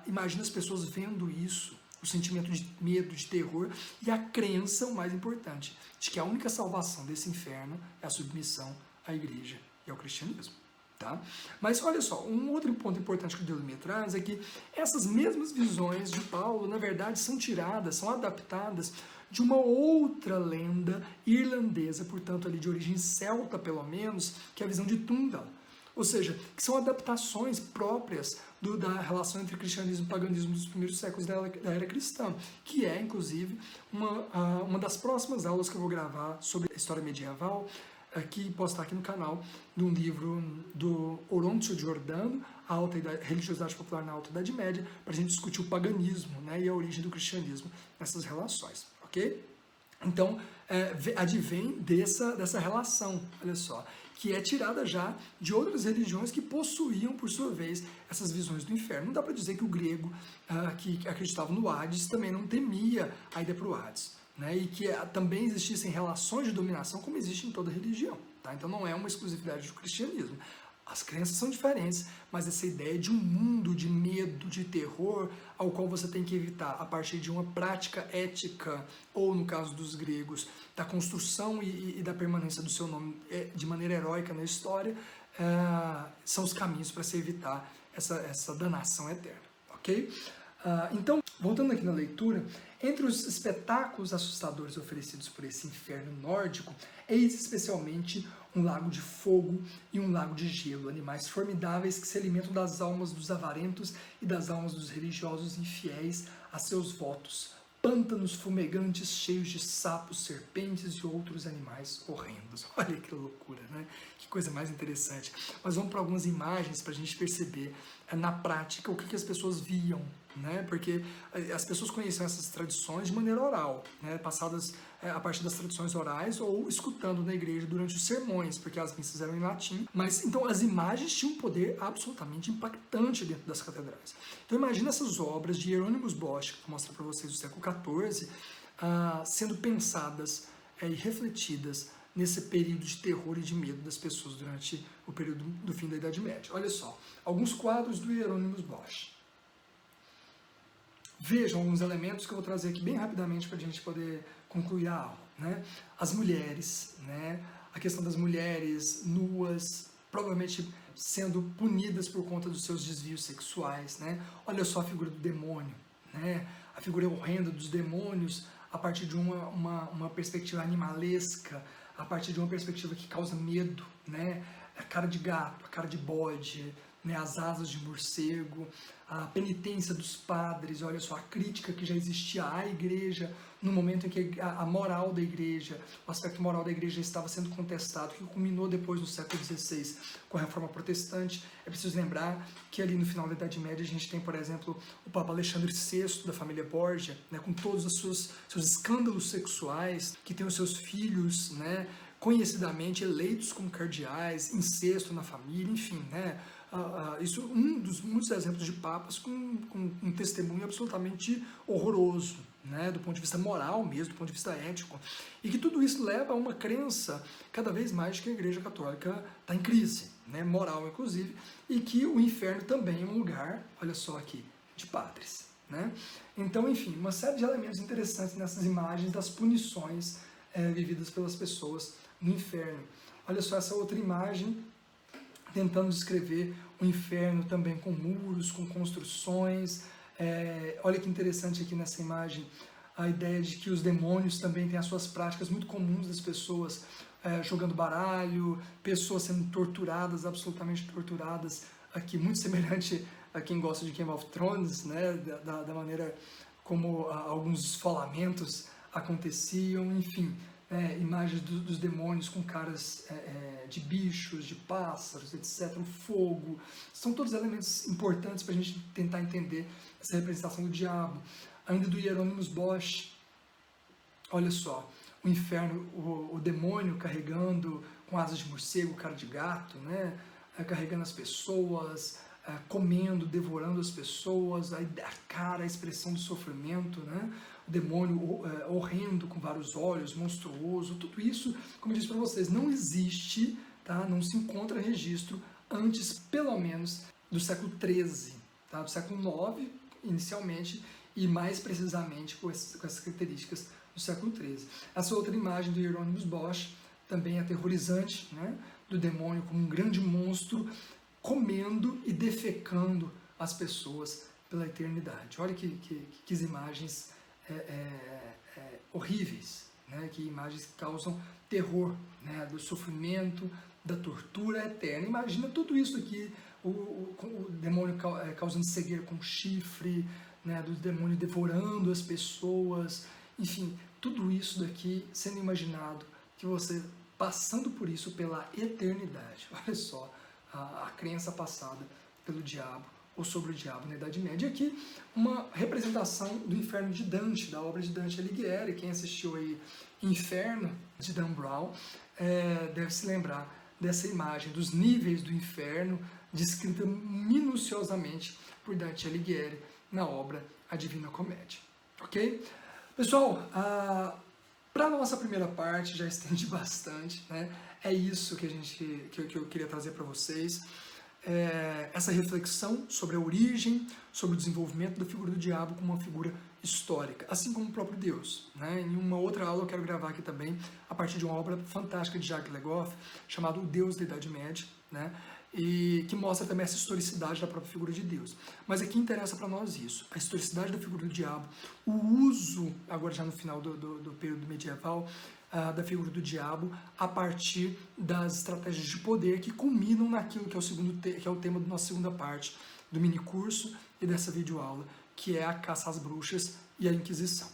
Imagina as pessoas vendo isso, o sentimento de medo, de terror e a crença, o mais importante, de que a única salvação desse inferno é a submissão à igreja e ao cristianismo. Tá? Mas olha só, um outro ponto importante que o Delumet traz é que essas mesmas visões de Paulo, na verdade, são tiradas, são adaptadas de uma outra lenda irlandesa, portanto ali de origem celta pelo menos, que é a visão de Tundal. Ou seja, que são adaptações próprias da relação entre cristianismo e paganismo dos primeiros séculos da era cristã, que é, inclusive, uma das próximas aulas que eu vou gravar sobre a história medieval, que posso estar aqui no canal, de um livro do Oroncio Giordano, a religiosidade popular na Alta Idade Média, para a gente discutir o paganismo, né, e a origem do cristianismo nessas relações, ok? Então, advém dessa relação, olha só, que é tirada já de outras religiões que possuíam, por sua vez, essas visões do inferno. Não dá para dizer que o grego, que acreditava no Hades, também não temia a ida para o Hades, né? E que também existissem relações de dominação, como existe em toda religião. Tá? Então não é uma exclusividade do cristianismo. As crenças são diferentes, mas essa ideia de um mundo de medo, de terror, ao qual você tem que evitar a partir de uma prática ética, ou no caso dos gregos, da construção e da permanência do seu nome de maneira heróica na história, são os caminhos para se evitar essa danação eterna, ok? Então, voltando aqui na leitura, entre os espetáculos assustadores oferecidos por esse inferno nórdico, eis especialmente um lago de fogo e um lago de gelo, animais formidáveis que se alimentam das almas dos avarentos e das almas dos religiosos infiéis a seus votos, pântanos fumegantes cheios de sapos, serpentes e outros animais horrendos. Olha que loucura, né? Que coisa mais interessante. Mas vamos para algumas imagens para a gente perceber na prática o que as pessoas viam, né? Porque as pessoas conheciam essas tradições de maneira oral, né? Passadas a partir das tradições orais ou escutando na igreja durante os sermões, porque as missas eram em latim. Mas então as imagens tinham um poder absolutamente impactante dentro das catedrais. Então imagina essas obras de Hieronymus Bosch, que eu vou mostrar para vocês do século XIV, sendo pensadas e refletidas nesse período de terror e de medo das pessoas durante o período do fim da Idade Média. Olha só, alguns quadros do Hieronymus Bosch. Vejam alguns elementos que eu vou trazer aqui bem rapidamente para a gente poder concluir a aula, né? As mulheres, né? A questão das mulheres nuas, provavelmente sendo punidas por conta dos seus desvios sexuais, né? Olha só a figura do demônio, né? A figura horrenda dos demônios a partir de uma perspectiva animalesca, a partir de uma perspectiva que causa medo, né? A cara de gato, a cara de bode, né? As asas de morcego, a penitência dos padres, olha só, a crítica que já existia à igreja no momento em que a moral da igreja, o aspecto moral da igreja estava sendo contestado, que culminou depois no século XVI com a Reforma Protestante. É preciso lembrar que ali no final da Idade Média a gente tem, por exemplo, o Papa Alexandre VI, da família Borgia, né, com todos os seus escândalos sexuais, que tem os seus filhos, né, conhecidamente eleitos como cardeais, incesto na família, enfim, né, isso um dos muitos exemplos de papas com um testemunho absolutamente horroroso, né, do ponto de vista moral mesmo, do ponto de vista ético, e que tudo isso leva a uma crença cada vez mais de que a Igreja Católica está em crise, né, moral inclusive, e que o inferno também é um lugar, olha só aqui, de padres, né? Então, enfim, uma série de elementos interessantes nessas imagens das punições vividas pelas pessoas no inferno. Olha só essa outra imagem, tentando descrever o inferno também com muros, com construções. Olha que interessante aqui nessa imagem a ideia de que os demônios também têm as suas práticas muito comuns das pessoas, jogando baralho, pessoas sendo torturadas, absolutamente torturadas, aqui muito semelhante a quem gosta de Game of Thrones, né, da maneira como alguns esfolamentos aconteciam, enfim. Imagens dos demônios com caras de bichos, de pássaros, etc., o fogo, são todos elementos importantes para a gente tentar entender essa representação do diabo. Ainda do Hieronymus Bosch, olha só, o inferno, o demônio carregando com asas de morcego, cara de gato, né, carregando as pessoas, comendo, devorando as pessoas, a cara, a expressão do sofrimento, né? O demônio horrendo, com vários olhos, monstruoso, tudo isso, como eu disse para vocês, não existe, tá? Não se encontra registro antes, pelo menos, do século XIII, tá? Do século IX, inicialmente, e mais precisamente com essas características do século XIII. Essa outra imagem do Hieronymus Bosch, também aterrorizante, né? Do demônio como um grande monstro, comendo e defecando as pessoas pela eternidade. Olha que imagens horríveis, né? Que imagens que causam terror, né? Do sofrimento, da tortura eterna. Imagina tudo isso aqui, o demônio causando cegueira com chifre, né? Do demônio devorando as pessoas, enfim, tudo isso daqui sendo imaginado, que você passando por isso pela eternidade. Olha só, a crença passada pelo diabo ou sobre o diabo na Idade Média. E aqui uma representação do inferno de Dante, da obra de Dante Alighieri. Quem assistiu aí Inferno, de Dan Brown, deve se lembrar dessa imagem, dos níveis do inferno, descrita minuciosamente por Dante Alighieri na obra A Divina Comédia. Ok? Pessoal, Para a nossa primeira parte, já estendi bastante, né? É isso que eu queria trazer para vocês. Essa reflexão sobre a origem, sobre o desenvolvimento da figura do diabo como uma figura histórica, assim como o próprio Deus, né? Em uma outra aula eu quero gravar aqui também, a partir de uma obra fantástica de Jacques Legoff, chamado O Deus da Idade Média, né? E que mostra também essa historicidade da própria figura de Deus. Mas aqui interessa para nós isso, a historicidade da figura do diabo, o uso, agora já no final do período medieval, da figura do diabo a partir das estratégias de poder que culminam naquilo que é o tema da nossa segunda parte do minicurso e dessa videoaula, que é a caça às bruxas e a Inquisição.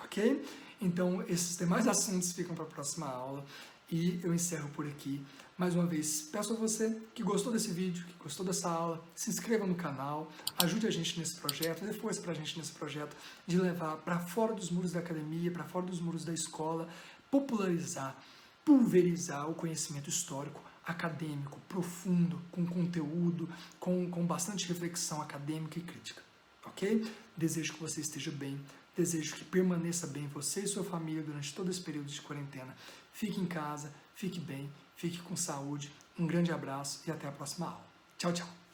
Ok? Então, esses demais assuntos ficam para a próxima aula e eu encerro por aqui. Mais uma vez, peço a você que gostou desse vídeo, que gostou dessa aula, se inscreva no canal, ajude a gente nesse projeto, dê força para a gente nesse projeto de levar para fora dos muros da academia, para fora dos muros da escola, popularizar, pulverizar o conhecimento histórico, acadêmico, profundo, com conteúdo, com bastante reflexão acadêmica e crítica. Ok? Desejo que você esteja bem, desejo que permaneça bem você e sua família durante todo esse período de quarentena. Fique em casa, fique bem, fique com saúde. Um grande abraço e até a próxima aula. Tchau, tchau.